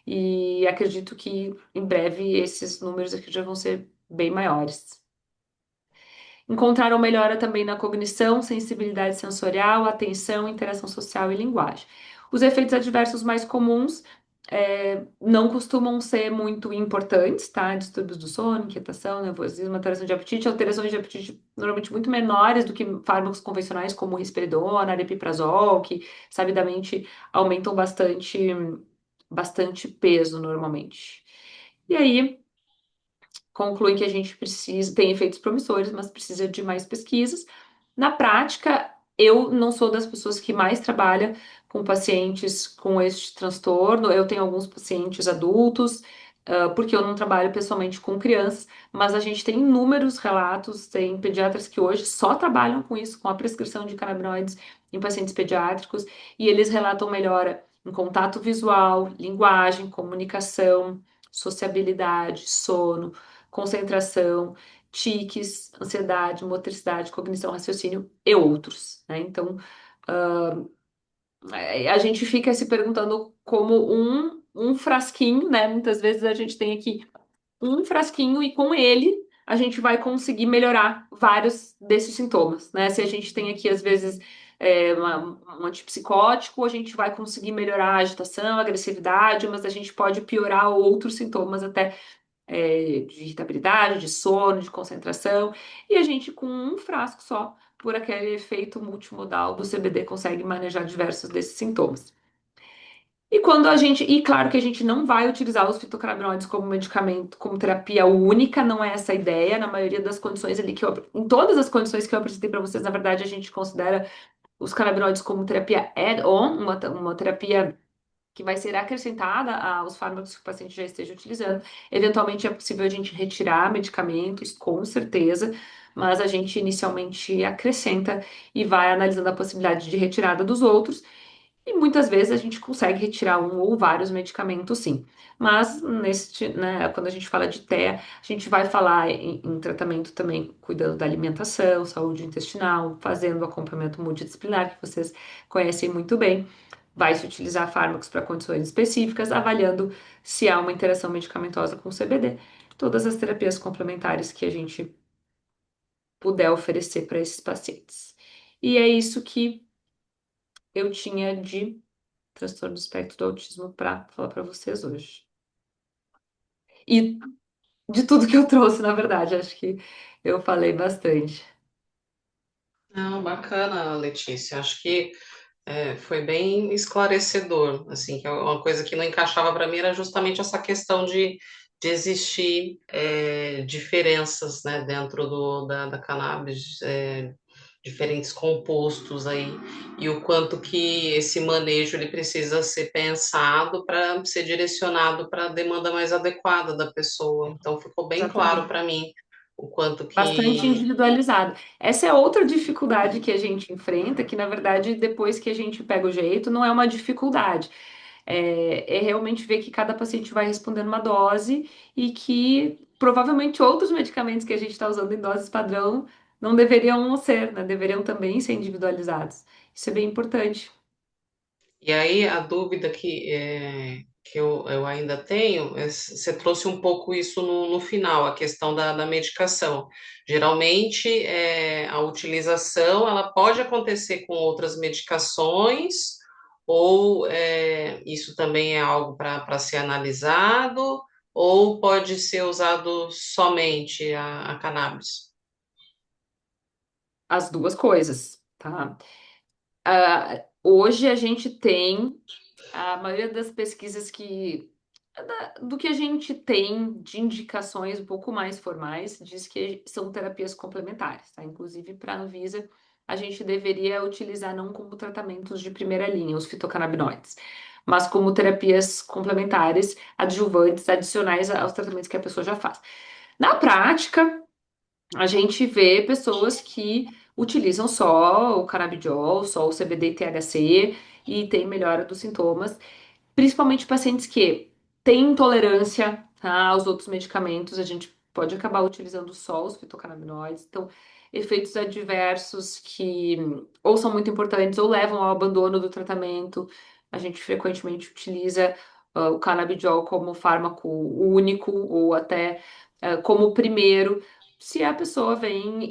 E acredito que em breve esses números aqui já vão ser bem maiores. Encontraram melhora também na cognição, sensibilidade sensorial, atenção, interação social e linguagem. Os efeitos adversos mais comuns não costumam ser muito importantes, tá? Distúrbios do sono, inquietação, nervosismo, alteração de apetite, alterações de apetite normalmente muito menores do que fármacos convencionais como risperidona, aripiprazol, que sabidamente aumentam bastante peso normalmente. E aí, concluem que a gente precisa, tem efeitos promissores, mas precisa de mais pesquisas. Na prática, eu não sou das pessoas que mais trabalha com pacientes com este transtorno. Eu tenho alguns pacientes adultos, porque eu não trabalho pessoalmente com crianças, mas a gente tem inúmeros relatos, tem pediatras que hoje só trabalham com isso, com a prescrição de canabinoides em pacientes pediátricos, e eles relatam melhora em contato visual, linguagem, comunicação, sociabilidade, sono, concentração, tiques, ansiedade, motricidade, cognição, raciocínio e outros, né? Então, a gente fica se perguntando como um frasquinho, né? Muitas vezes a gente tem aqui um frasquinho e com ele a gente vai conseguir melhorar vários desses sintomas, né? Se a gente tem aqui, às vezes, um antipsicótico, a gente vai conseguir melhorar a agitação, a agressividade, mas a gente pode piorar outros sintomas até de irritabilidade, de sono, de concentração, e a gente, com um frasco só, por aquele efeito multimodal do CBD, consegue manejar diversos desses sintomas. E quando a gente, e claro que a gente não vai utilizar os fitocannabinoides como medicamento, como terapia única, não é essa a ideia. Na maioria das condições ali em todas as condições que eu apresentei para vocês, na verdade, a gente considera os canabinoides como terapia add-on, uma terapia que vai ser acrescentada aos fármacos que o paciente já esteja utilizando. Eventualmente é possível a gente retirar medicamentos, com certeza, mas a gente inicialmente acrescenta e vai analisando a possibilidade de retirada dos outros. E muitas vezes a gente consegue retirar um ou vários medicamentos, sim. Mas né, quando a gente fala de TEA, a gente vai falar em tratamento também, cuidando da alimentação, saúde intestinal, fazendo acompanhamento multidisciplinar, que vocês conhecem muito bem. Vai se utilizar fármacos para condições específicas, avaliando se há uma interação medicamentosa com o CBD. Todas as terapias complementares que a gente puder oferecer para esses pacientes. E é isso que eu tinha de transtorno do espectro do autismo para falar para vocês hoje. E de tudo que eu trouxe, na verdade, acho que eu falei bastante. Não, bacana, Letícia. Acho que Foi bem esclarecedor, assim, que é uma coisa que não encaixava para mim era justamente essa questão de existir diferenças, né, dentro da cannabis, diferentes compostos aí, e o quanto que esse manejo ele precisa ser pensado para ser direcionado para a demanda mais adequada da pessoa. Então ficou bem claro Exatamente. para mim o quanto Bastante que. individualizado. Essa é outra dificuldade que a gente enfrenta, que na verdade, depois que a gente pega o jeito, não é uma dificuldade. É realmente ver que cada paciente vai respondendo uma dose e que provavelmente outros medicamentos que a gente está usando em doses padrão não deveriam ser, né? Deveriam também ser individualizados. Isso é bem importante. E aí a dúvida que eu ainda tenho, você trouxe um pouco isso no final, a questão da medicação. Geralmente, a utilização ela pode acontecer com outras medicações, ou isso também é algo para ser analisado, ou pode ser usado somente a cannabis? As duas coisas, tá? Hoje a gente tem a maioria das pesquisas do que a gente tem de indicações um pouco mais formais diz que são terapias complementares, tá? Inclusive para a Anvisa, a gente deveria utilizar não como tratamentos de primeira linha, os fitocannabinoides, mas como terapias complementares, adjuvantes, adicionais aos tratamentos que a pessoa já faz. Na prática, a gente vê pessoas que utilizam só o canabidiol, só o CBD e THC e tem melhora dos sintomas, principalmente pacientes que têm intolerância, tá, aos outros medicamentos, a gente pode acabar utilizando só os fitocannabinoides. Então, efeitos adversos que ou são muito importantes ou levam ao abandono do tratamento. A gente frequentemente utiliza o canabidiol como fármaco único ou até como primeiro, se a pessoa vem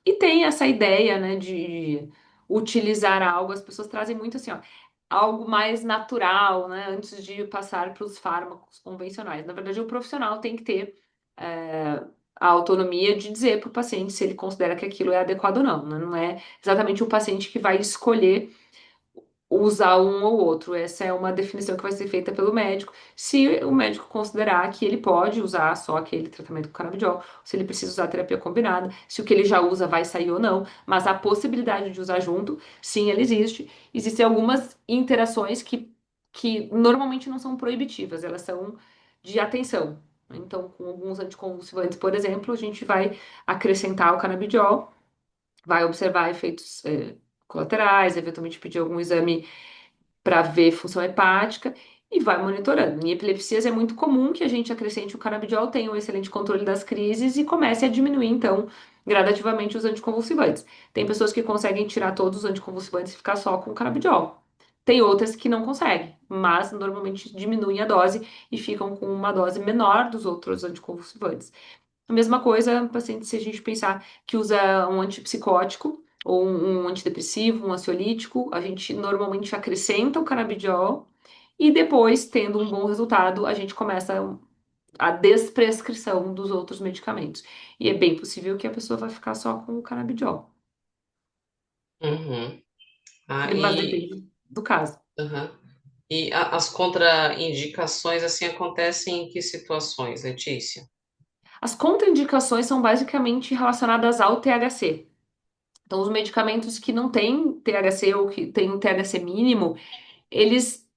e tem essa ideia, né, de utilizar algo, as pessoas trazem muito assim, ó, algo mais natural, né, antes de passar para os fármacos convencionais. Na verdade, o profissional tem que ter a autonomia de dizer para o paciente se ele considera que aquilo é adequado ou não, né? Não é exatamente o paciente que vai escolher usar um ou outro. Essa é uma definição que vai ser feita pelo médico. Se o médico considerar que ele pode usar só aquele tratamento com canabidiol, se ele precisa usar terapia combinada, se o que ele já usa vai sair ou não, mas a possibilidade de usar junto, sim, ela existe. Existem algumas interações que normalmente não são proibitivas, elas são de atenção. Então, com alguns anticonvulsivantes, por exemplo, a gente vai acrescentar o canabidiol, vai observar efeitos colaterais, eventualmente pedir algum exame para ver função hepática e vai monitorando. Em epilepsias é muito comum que a gente acrescente o canabidiol, tenha um excelente controle das crises e comece a diminuir, então, gradativamente os anticonvulsivantes. Tem pessoas que conseguem tirar todos os anticonvulsivantes e ficar só com o canabidiol. Tem outras que não conseguem, mas normalmente diminuem a dose e ficam com uma dose menor dos outros anticonvulsivantes. A mesma coisa, paciente, se a gente pensar que usa um antipsicótico ou um antidepressivo, um ansiolítico, a gente normalmente acrescenta o canabidiol e depois, tendo um bom resultado, a gente começa a desprescrição dos outros medicamentos. E é bem possível que a pessoa vai ficar só com o canabidiol. Uhum. Ah, Mas depende do caso. aham. As contraindicações assim acontecem em que situações, Letícia? As contraindicações são basicamente relacionadas ao THC. Então, os medicamentos que não têm THC ou que têm um THC mínimo, eles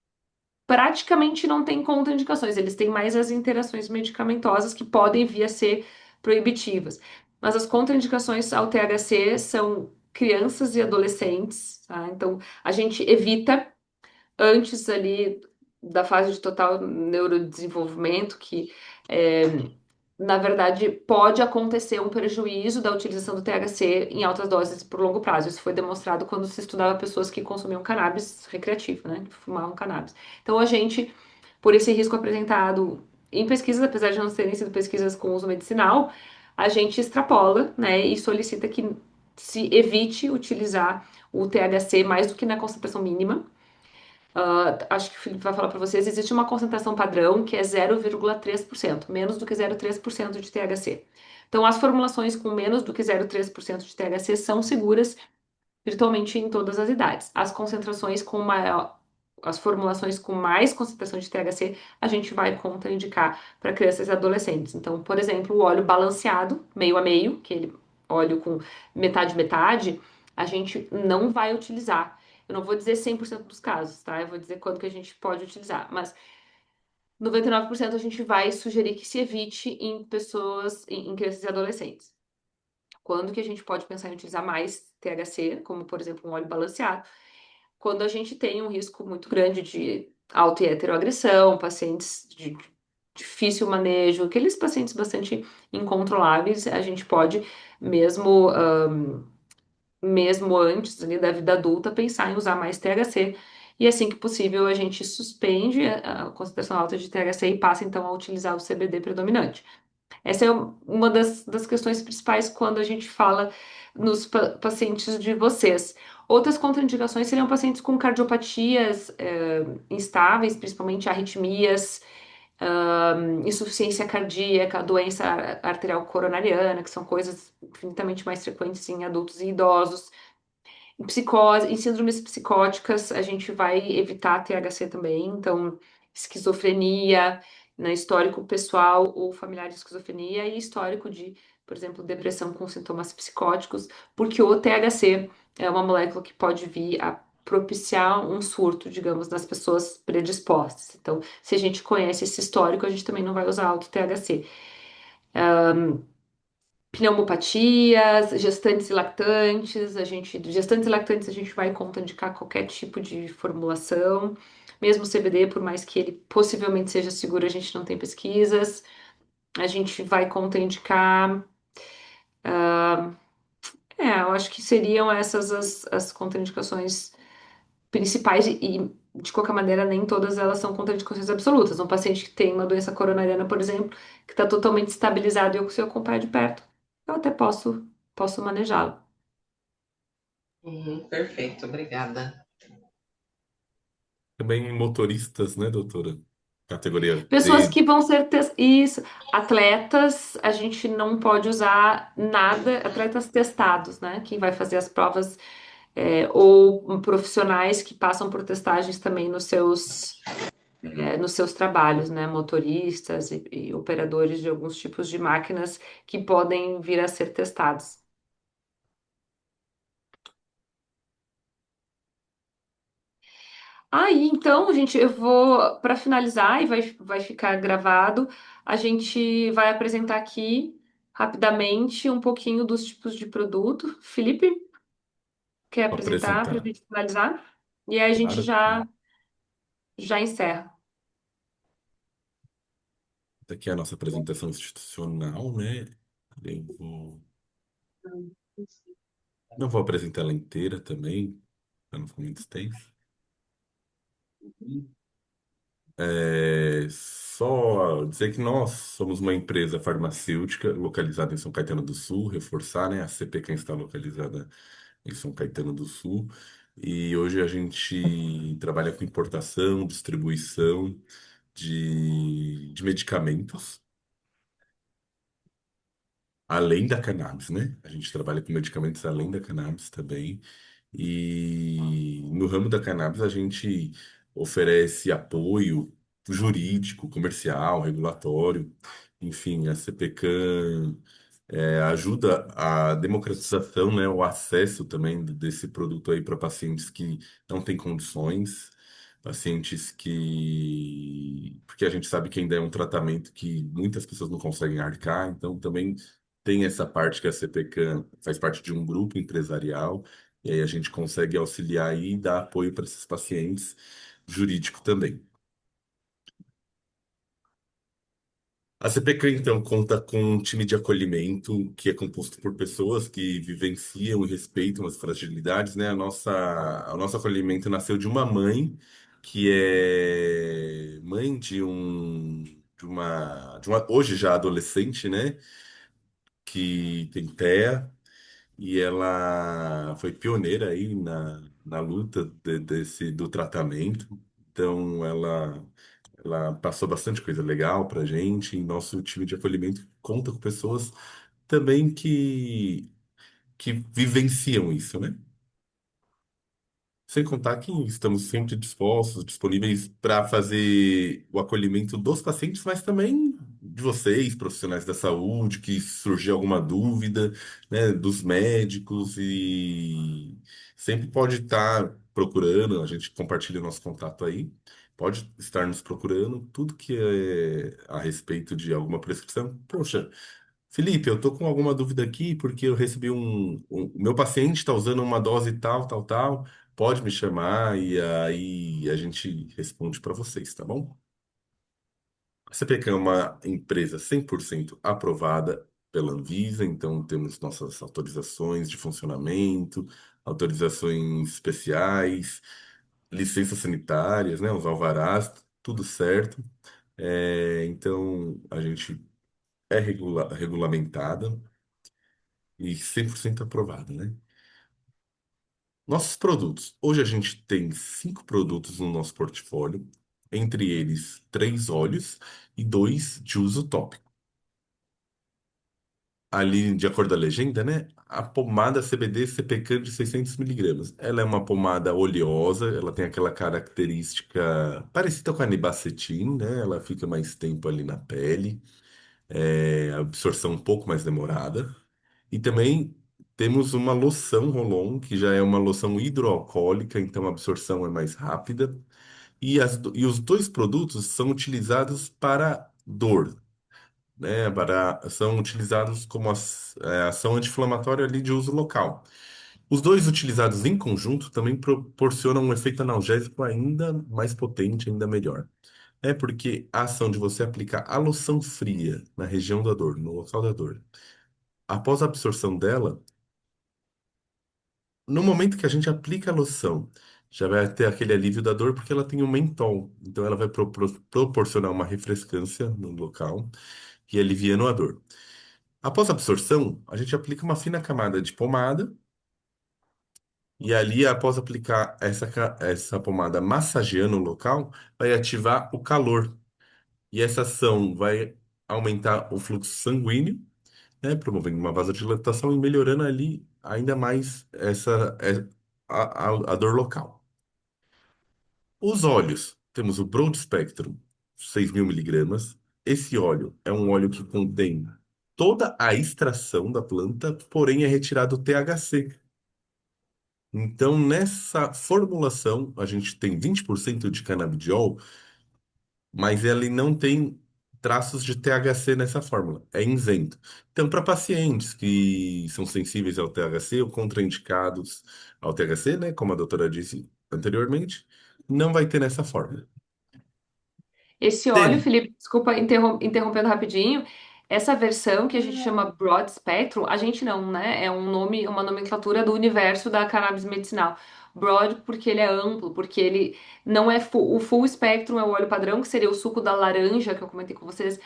praticamente não têm contraindicações, eles têm mais as interações medicamentosas que podem vir a ser proibitivas. Mas as contraindicações ao THC são crianças e adolescentes, tá? Então, a gente evita antes ali da fase de total neurodesenvolvimento, que na verdade, pode acontecer um prejuízo da utilização do THC em altas doses por longo prazo. Isso foi demonstrado quando se estudava pessoas que consumiam cannabis recreativo, né? Que fumavam cannabis. Então, a gente, por esse risco apresentado em pesquisas, apesar de não terem sido pesquisas com uso medicinal, a gente extrapola, né? E solicita que se evite utilizar o THC mais do que na concentração mínima. Acho que o Felipe vai falar para vocês, existe uma concentração padrão que é 0,3%, menos do que 0,3% de THC. Então, as formulações com menos do que 0,3% de THC são seguras virtualmente em todas as idades. As concentrações com maior, as formulações com mais concentração de THC, a gente vai contraindicar para crianças e adolescentes. Então, por exemplo, o óleo balanceado, meio a meio, aquele óleo com metade metade, a gente não vai utilizar. Eu não vou dizer 100% dos casos, tá? Eu vou dizer quando que a gente pode utilizar, mas 99% a gente vai sugerir que se evite em pessoas, em crianças e adolescentes. Quando que a gente pode pensar em utilizar mais THC, como por exemplo um óleo balanceado? Quando a gente tem um risco muito grande de auto e heteroagressão, pacientes de difícil manejo, aqueles pacientes bastante incontroláveis, a gente pode mesmo mesmo antes ali da vida adulta pensar em usar mais THC. E assim que possível a gente suspende a concentração alta de THC e passa então a utilizar o CBD predominante. Essa é uma das questões principais quando a gente fala nos pacientes de vocês. Outras contraindicações seriam pacientes com cardiopatias instáveis, principalmente arritmias, insuficiência cardíaca, doença arterial coronariana, que são coisas infinitamente mais frequentes em adultos e idosos. Em psicose, em síndromes psicóticas, a gente vai evitar THC também, então, esquizofrenia, né, histórico pessoal ou familiar de esquizofrenia e histórico de, por exemplo, depressão com sintomas psicóticos, porque o THC é uma molécula que pode vir a propiciar um surto, digamos, nas pessoas predispostas. Então, se a gente conhece esse histórico, a gente também não vai usar alto THC. Pneumopatias, gestantes e lactantes a gente vai contraindicar qualquer tipo de formulação, mesmo o CBD, por mais que ele possivelmente seja seguro, a gente não tem pesquisas. A gente vai contraindicar, eu acho que seriam essas as contraindicações principais de qualquer maneira nem todas elas são contraindicações absolutas. Um paciente que tem uma doença coronariana, por exemplo, que está totalmente estabilizado e eu consigo acompanhar de perto, eu até posso manejá-lo. Perfeito, obrigada. Também motoristas, né, doutora? Categoria Pessoas D. que vão ser isso, atletas, a gente não pode usar nada, atletas testados, né? Quem vai fazer as provas ou profissionais que passam por testagens também nos seus trabalhos, né? Motoristas e operadores de alguns tipos de máquinas que podem vir a ser testados. Aí, então, gente, eu vou, para finalizar, e vai ficar gravado, a gente vai apresentar aqui rapidamente um pouquinho dos tipos de produto. Felipe, quer Vou apresentar para a apresentar. gente finalizar? E aí a gente Claro que já encerra. daqui é a nossa apresentação institucional, né? Eu vou... Não vou apresentar ela inteira também, para não ficar muito extenso. Só dizer que nós somos uma empresa farmacêutica localizada em São Caetano do Sul, reforçar, né? A CPK está localizada em São Caetano do Sul. E hoje a gente trabalha com importação, distribuição de medicamentos, além da cannabis, né? A gente trabalha com medicamentos além da cannabis também. E no ramo da cannabis a gente oferece apoio jurídico, comercial, regulatório. Enfim, a CPCAM ajuda a democratização, né, o acesso também desse produto aí para pacientes que não têm condições, pacientes que... Porque a gente sabe que ainda é um tratamento que muitas pessoas não conseguem arcar, então também tem essa parte que a CPCAM faz parte de um grupo empresarial, e aí a gente consegue auxiliar e dar apoio para esses pacientes jurídico também. A CPK, então, conta com um time de acolhimento que é composto por pessoas que vivenciam e respeitam as fragilidades, né? O nosso acolhimento nasceu de uma mãe que é mãe hoje já adolescente, né? Que tem TEA e ela foi pioneira aí na luta do tratamento. Então, ela passou bastante coisa legal pra gente. E nosso time de acolhimento conta com pessoas também que vivenciam isso, né? Sem contar que estamos sempre dispostos, disponíveis para fazer o acolhimento dos pacientes, mas também de vocês, profissionais da saúde, que surgir alguma dúvida, né, dos médicos e sempre pode estar procurando, a gente compartilha o nosso contato aí, pode estar nos procurando, tudo que é a respeito de alguma prescrição. Poxa, Felipe, eu tô com alguma dúvida aqui porque eu recebi o meu paciente está usando uma dose tal, tal, tal. Pode me chamar e aí a gente responde para vocês, tá bom? A CPK é uma empresa 100% aprovada pela Anvisa, então temos nossas autorizações de funcionamento, autorizações especiais, licenças sanitárias, né, os alvarás, tudo certo. Então a gente é regulamentada e 100% aprovada, né? Nossos produtos. Hoje a gente tem 5 produtos no nosso portfólio, entre eles 3 óleos e 2 de uso tópico. Ali, de acordo com a legenda, né? A pomada CBD CPK de 600 miligramas. Ela é uma pomada oleosa, ela tem aquela característica parecida com a nibacetin, né? Ela fica mais tempo ali na pele, a absorção um pouco mais demorada. E também temos uma loção Rolon, que já é uma loção hidroalcoólica, então a absorção é mais rápida. E os 2 produtos são utilizados para dor, né? São utilizados como ação anti-inflamatória ali de uso local. Os dois utilizados em conjunto também proporcionam um efeito analgésico ainda mais potente, ainda melhor. É porque a ação de você aplicar a loção fria na região da dor, no local da dor, após a absorção dela, no momento que a gente aplica a loção, já vai ter aquele alívio da dor porque ela tem um mentol. Então ela vai proporcionar uma refrescância no local e aliviando a dor. Após a absorção, a gente aplica uma fina camada de pomada e ali, após aplicar essa pomada massageando o local, vai ativar o calor. E essa ação vai aumentar o fluxo sanguíneo, né, promovendo uma vasodilatação e melhorando ali ainda mais a dor local. Os óleos, temos o Broad Spectrum, 6.000 miligramas. Esse óleo é um óleo que contém toda a extração da planta, porém é retirado o THC. Então, nessa formulação, a gente tem 20% de canabidiol, mas ele não tem traços de THC nessa fórmula, é isento. Então, para pacientes que são sensíveis ao THC ou contraindicados ao THC, né, como a doutora disse anteriormente, não vai ter nessa fórmula. Esse óleo, Tem. Felipe, desculpa interrompendo rapidinho, essa versão que a gente chama Broad Spectrum, a gente não, né? É um nome, uma nomenclatura do universo da cannabis medicinal. Broad porque ele é amplo, porque ele não é o full spectrum, é o óleo padrão, que seria o suco da laranja, que eu comentei com vocês,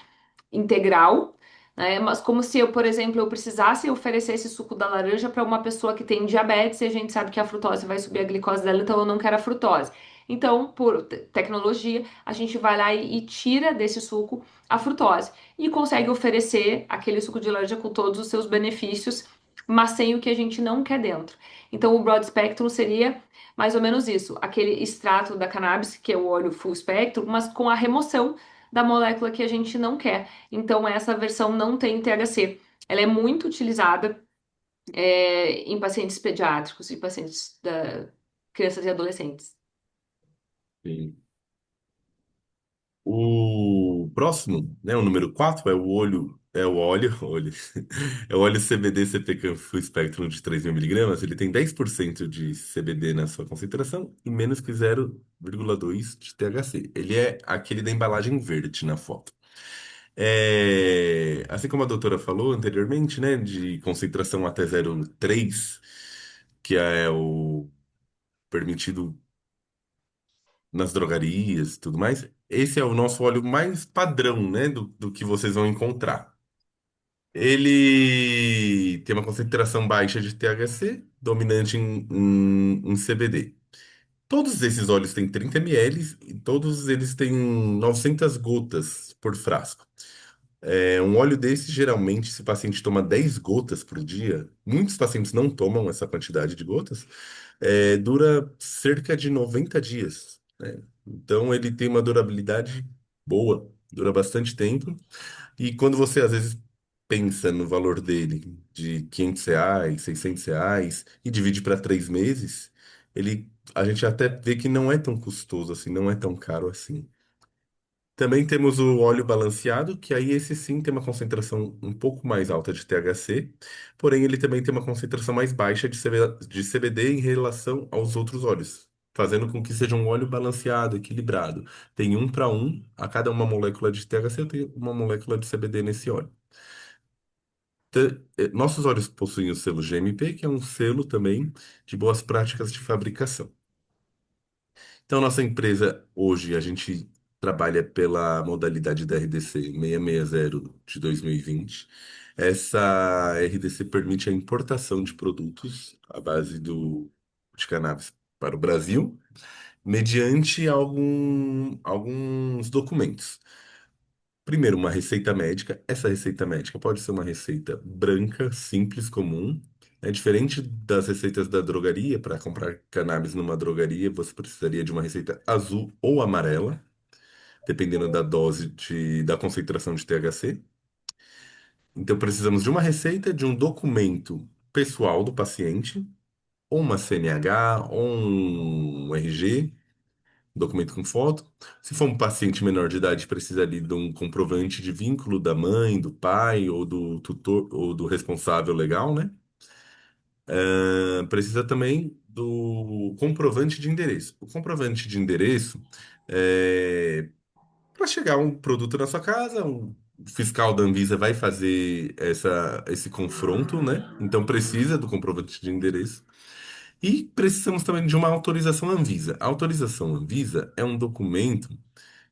integral, né? Mas como se eu, por exemplo, eu precisasse oferecer esse suco da laranja para uma pessoa que tem diabetes e a gente sabe que a frutose vai subir a glicose dela, então eu não quero a frutose. Então, por tecnologia, a gente vai lá e tira desse suco a frutose e consegue oferecer aquele suco de laranja com todos os seus benefícios, mas sem o que a gente não quer dentro. Então, o broad spectrum seria mais ou menos isso, aquele extrato da cannabis, que é o óleo full spectrum, mas com a remoção da molécula que a gente não quer. Então, essa versão não tem THC. Ela é muito utilizada em pacientes pediátricos e pacientes crianças e adolescentes. Sim. O próximo, né, o número 4 é o óleo CBD CPK Full Spectrum de 3.000 miligramas. Ele tem 10% de CBD na sua concentração e menos que 0,2 de THC. Ele é aquele da embalagem verde na foto. Assim como a doutora falou anteriormente, né, de concentração até 0,3, que é o permitido nas drogarias e tudo mais. Esse é o nosso óleo mais padrão, né, do que vocês vão encontrar. Ele tem uma concentração baixa de THC, dominante em CBD. Todos esses óleos têm 30 ml e todos eles têm 900 gotas por frasco. Um óleo desse, geralmente, se o paciente toma 10 gotas por dia, muitos pacientes não tomam essa quantidade de gotas, dura cerca de 90 dias, né? Então ele tem uma durabilidade boa, dura bastante tempo. E quando você às vezes pensa no valor dele de R$ 500, R$ 600 e divide para 3 meses, a gente até vê que não é tão custoso assim, não é tão caro assim. Também temos o óleo balanceado, que aí esse sim tem uma concentração um pouco mais alta de THC, porém ele também tem uma concentração mais baixa de CBD em relação aos outros óleos, fazendo com que seja um óleo balanceado, equilibrado. Tem um para um, a cada uma molécula de THC tem uma molécula de CBD nesse óleo. Nossos óleos possuem o selo GMP, que é um selo também de boas práticas de fabricação. Então, nossa empresa hoje, a gente trabalha pela modalidade da RDC 660 de 2020. Essa RDC permite a importação de produtos à base de cannabis para o Brasil, mediante alguns documentos. Primeiro, uma receita médica. Essa receita médica pode ser uma receita branca, simples, comum. É diferente das receitas da drogaria. Para comprar cannabis numa drogaria, você precisaria de uma receita azul ou amarela, dependendo da dose da concentração de THC. Então, precisamos de uma receita, de um documento pessoal do paciente, ou uma CNH, ou um RG, documento com foto. Se for um paciente menor de idade, precisa ali de um comprovante de vínculo da mãe, do pai ou do tutor ou do responsável legal, né? Precisa também do comprovante de endereço. O comprovante de endereço é para chegar um produto na sua casa, o fiscal da Anvisa vai fazer esse confronto, né? Então precisa do comprovante de endereço. E precisamos também de uma autorização Anvisa. A autorização Anvisa é um documento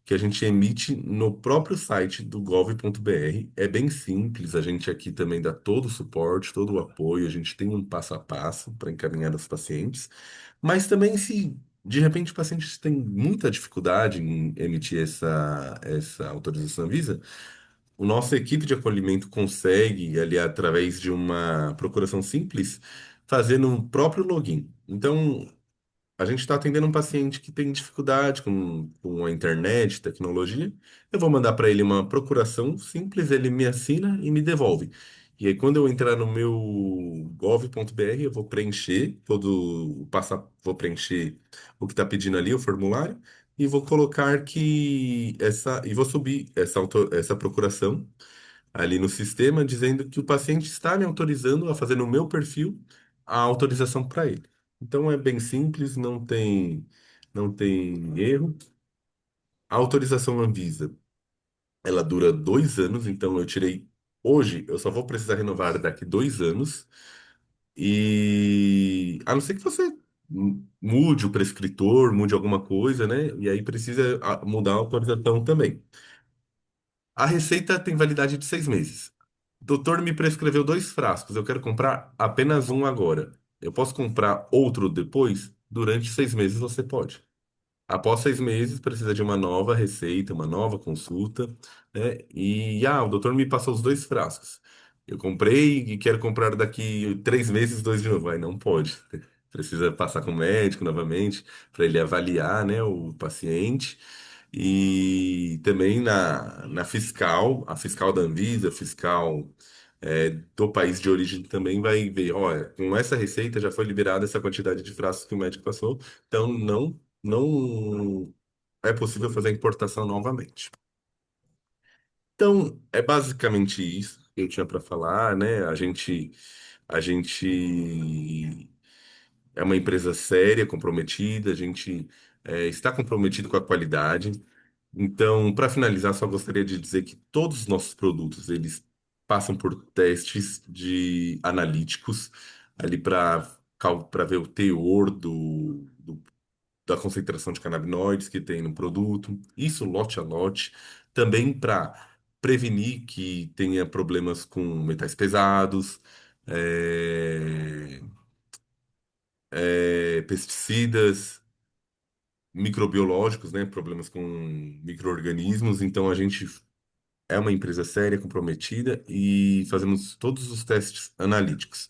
que a gente emite no próprio site do gov.br. É bem simples, a gente aqui também dá todo o suporte, todo o apoio, a gente tem um passo a passo para encaminhar os pacientes, mas também se de repente o paciente tem muita dificuldade em emitir essa autorização Anvisa, o nossa equipe de acolhimento consegue, ali através de uma procuração simples, fazer no próprio login. Então, a gente está atendendo um paciente que tem dificuldade com a internet, tecnologia. Eu vou mandar para ele uma procuração simples, ele me assina e me devolve. E aí, quando eu entrar no meu gov.br, eu vou preencher vou preencher o que está pedindo ali, o formulário, e vou colocar e vou subir essa procuração ali no sistema, dizendo que o paciente está me autorizando a fazer no meu perfil a autorização para ele. Então é bem simples, não tem erro. A autorização Anvisa, ela dura 2 anos, então eu tirei hoje, eu só vou precisar renovar daqui 2 anos. E a não ser que você mude o prescritor, mude alguma coisa, né? E aí precisa mudar a autorização também. A receita tem validade de 6 meses. O doutor me prescreveu 2 frascos. Eu quero comprar apenas um agora. Eu posso comprar outro depois? Durante 6 meses você pode. Após 6 meses, precisa de uma nova receita, uma nova consulta, né? O doutor me passou os 2 frascos. Eu comprei e quero comprar daqui 3 meses, dois de novo. Aí não pode. Precisa passar com o médico novamente para ele avaliar, né, o paciente. E também na fiscal, a fiscal da Anvisa, a fiscal do país de origem também vai ver, olha, com essa receita já foi liberada essa quantidade de frascos que o médico passou, então não é possível fazer a importação novamente. Então, é basicamente isso que eu tinha para falar, né? A gente é uma empresa séria, comprometida, a gente está comprometido com a qualidade. Então, para finalizar, só gostaria de dizer que todos os nossos produtos, eles passam por testes de analíticos ali para ver o teor da concentração de canabinoides que tem no produto, isso lote a lote, também para prevenir que tenha problemas com metais pesados, é, pesticidas, microbiológicos, né, problemas com micro-organismos. Então a gente é uma empresa séria, comprometida e fazemos todos os testes analíticos.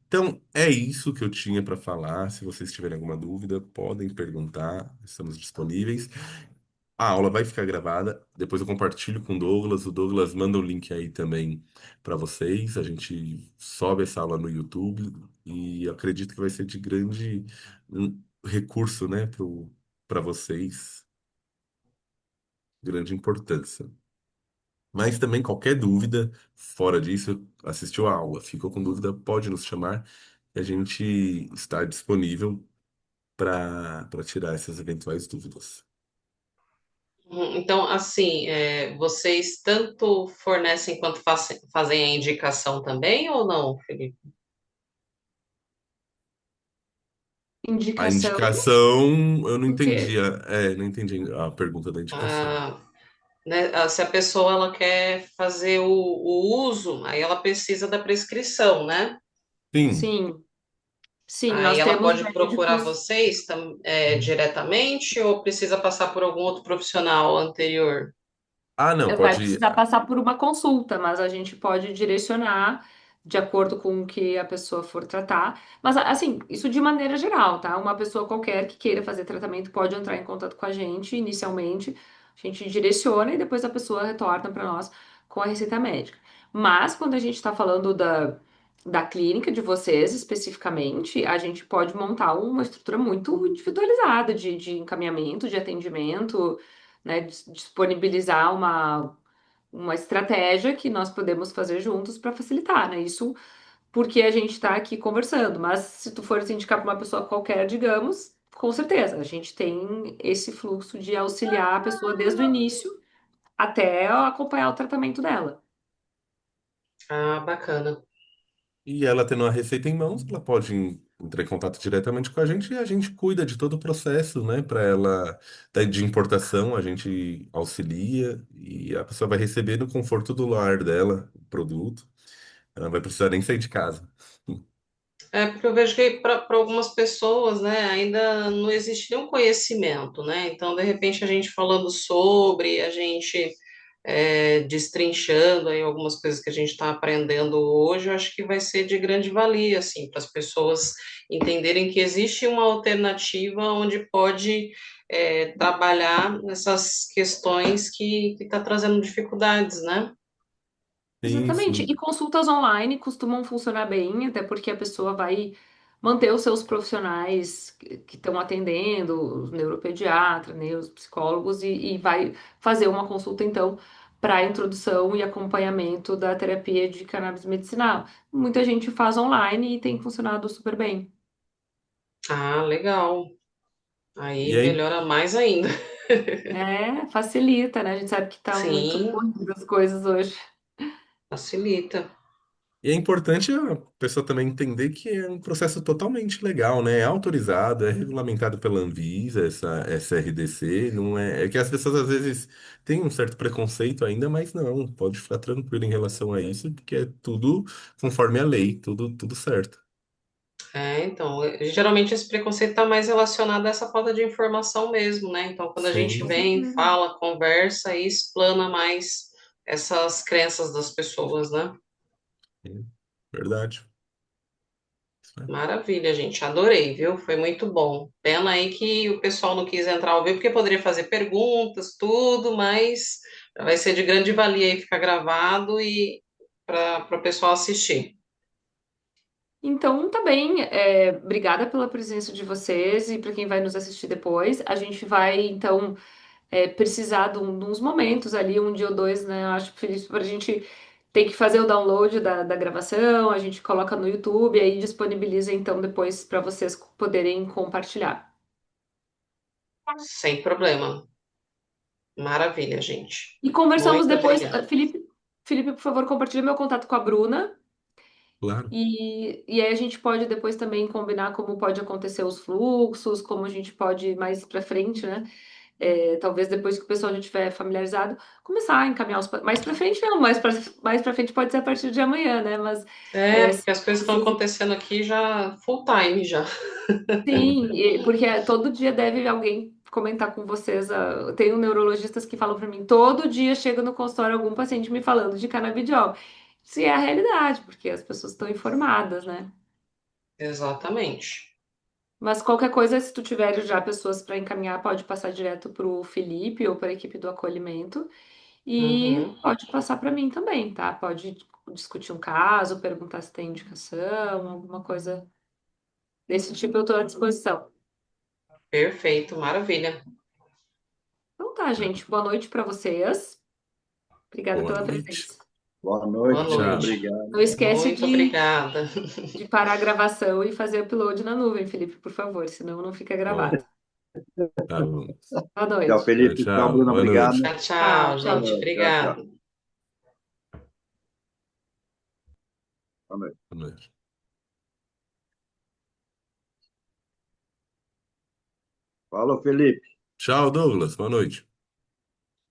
Então, é isso que eu tinha para falar. Se vocês tiverem alguma dúvida, podem perguntar, estamos disponíveis. A aula vai ficar gravada, depois eu compartilho com o Douglas. O Douglas manda o link aí também para vocês. A gente sobe essa aula no YouTube e eu acredito que vai ser de grande recurso, né, para vocês, grande importância. Mas também qualquer dúvida fora disso, assistiu a aula, ficou com dúvida, pode nos chamar, que a gente está disponível para tirar essas eventuais dúvidas. Então, assim, vocês tanto fornecem quanto fazem a indicação também ou não, Felipe? A Indicação indicação, eu não do entendi quê? não entendi a pergunta da indicação. Ah, né, se a pessoa ela quer fazer o uso, aí ela precisa da prescrição, né? Sim. Sim, sim, Aí nós ela temos pode procurar médicos. vocês diretamente ou precisa passar por algum outro profissional anterior? Ah, não, Vai pode. precisar passar por uma consulta, mas a gente pode direcionar de acordo com o que a pessoa for tratar. Mas, assim, isso de maneira geral, tá? Uma pessoa qualquer que queira fazer tratamento pode entrar em contato com a gente inicialmente, a gente direciona e depois a pessoa retorna para nós com a receita médica. Mas, quando a gente está falando da clínica de vocês especificamente, a gente pode montar uma estrutura muito individualizada de encaminhamento, de atendimento, né, disponibilizar uma estratégia que nós podemos fazer juntos para facilitar, né? Isso porque a gente está aqui conversando, mas se tu for se indicar para uma pessoa qualquer, digamos, com certeza, a gente tem esse fluxo de auxiliar a pessoa desde o início até acompanhar o tratamento dela. Ah, bacana. E ela tendo a receita em mãos, ela pode entrar em contato diretamente com a gente e a gente cuida de todo o processo, né? Para ela, de importação, a gente auxilia e a pessoa vai receber no conforto do lar dela o produto. Ela não vai precisar nem sair de casa. É porque eu vejo que para algumas pessoas, né, ainda não existe nenhum conhecimento, né? Então, de repente, a gente falando sobre, a gente destrinchando aí algumas coisas que a gente está aprendendo hoje, eu acho que vai ser de grande valia, assim, para as pessoas entenderem que existe uma alternativa onde pode trabalhar nessas questões que está trazendo dificuldades, né? Sim, Exatamente. E sim. consultas online costumam funcionar bem, até porque a pessoa vai manter os seus profissionais que estão atendendo, os neuropediatras, né, os psicólogos, e vai fazer uma consulta, então, para introdução e acompanhamento da terapia de cannabis medicinal. Muita gente faz online e tem funcionado super bem. Ah, legal. E Aí aí, melhora mais ainda. É, facilita, né? A gente sabe que tá muito Sim, corrido as coisas hoje. facilita. e é importante a pessoa também entender que é um processo totalmente legal, né? É autorizado, é regulamentado pela Anvisa, essa RDC, não é, é que as pessoas às vezes têm um certo preconceito ainda, mas não, pode ficar tranquilo em relação a isso, porque é tudo conforme a lei, tudo certo. Então, geralmente esse preconceito está mais relacionado a essa falta de informação mesmo, né? Então, quando a gente Com Sim, vem, certeza. fala, conversa e explana mais essas crenças das pessoas, né? é verdade. Isso é. Maravilha, gente, adorei, viu? Foi muito bom. Pena aí que o pessoal não quis entrar ao vivo, porque poderia fazer perguntas, tudo, mas vai ser de grande valia aí ficar gravado e para o pessoal assistir. Então, tá bem. Obrigada pela presença de vocês e para quem vai nos assistir depois. A gente vai, então, precisar de uns momentos ali, um dia ou dois, né? Eu acho, Felipe, para a gente ter que fazer o download da gravação, a gente coloca no YouTube e aí disponibiliza, então, depois para vocês poderem compartilhar. Sem problema. Maravilha, gente. E conversamos Muito depois. obrigada. Felipe, por favor, compartilhe meu contato com a Bruna. Claro. E aí a gente pode depois também combinar como pode acontecer os fluxos, como a gente pode ir mais para frente, né? Talvez depois que o pessoal já estiver familiarizado, começar a encaminhar mais para frente, não, mais para frente pode ser a partir de amanhã, né? Mas Porque as coisas estão acontecendo aqui já full time já. sim, porque todo dia deve alguém comentar com vocês. Tenho neurologistas que falam para mim, todo dia chega no consultório algum paciente me falando de canabidiol. Isso é a realidade, porque as pessoas estão informadas, né? Exatamente. Mas qualquer coisa, se tu tiver já pessoas para encaminhar, pode passar direto para o Felipe ou para a equipe do acolhimento. E Uhum. pode passar para mim também, tá? Pode discutir um caso, perguntar se tem indicação, alguma coisa desse tipo, eu estou à disposição. Perfeito, maravilha. Então tá, gente. Boa noite para vocês. Obrigada Boa pela noite. presença. Boa Boa noite, muito Tchau. noite. obrigado. Não esquece Muito obrigada. de parar a gravação e fazer upload na nuvem, Felipe, por favor, senão não fica Ó, gravado. tá bom. Boa Tchau, noite. Tchau, Felipe. Tchau, tchau. Bruno. Boa Obrigado. noite. Tchau, tchau, Tchau, gente. tchau. Tchau, tchau. Obrigada. Boa noite. Boa noite. Falou, Felipe. Tchau, Douglas. Boa noite.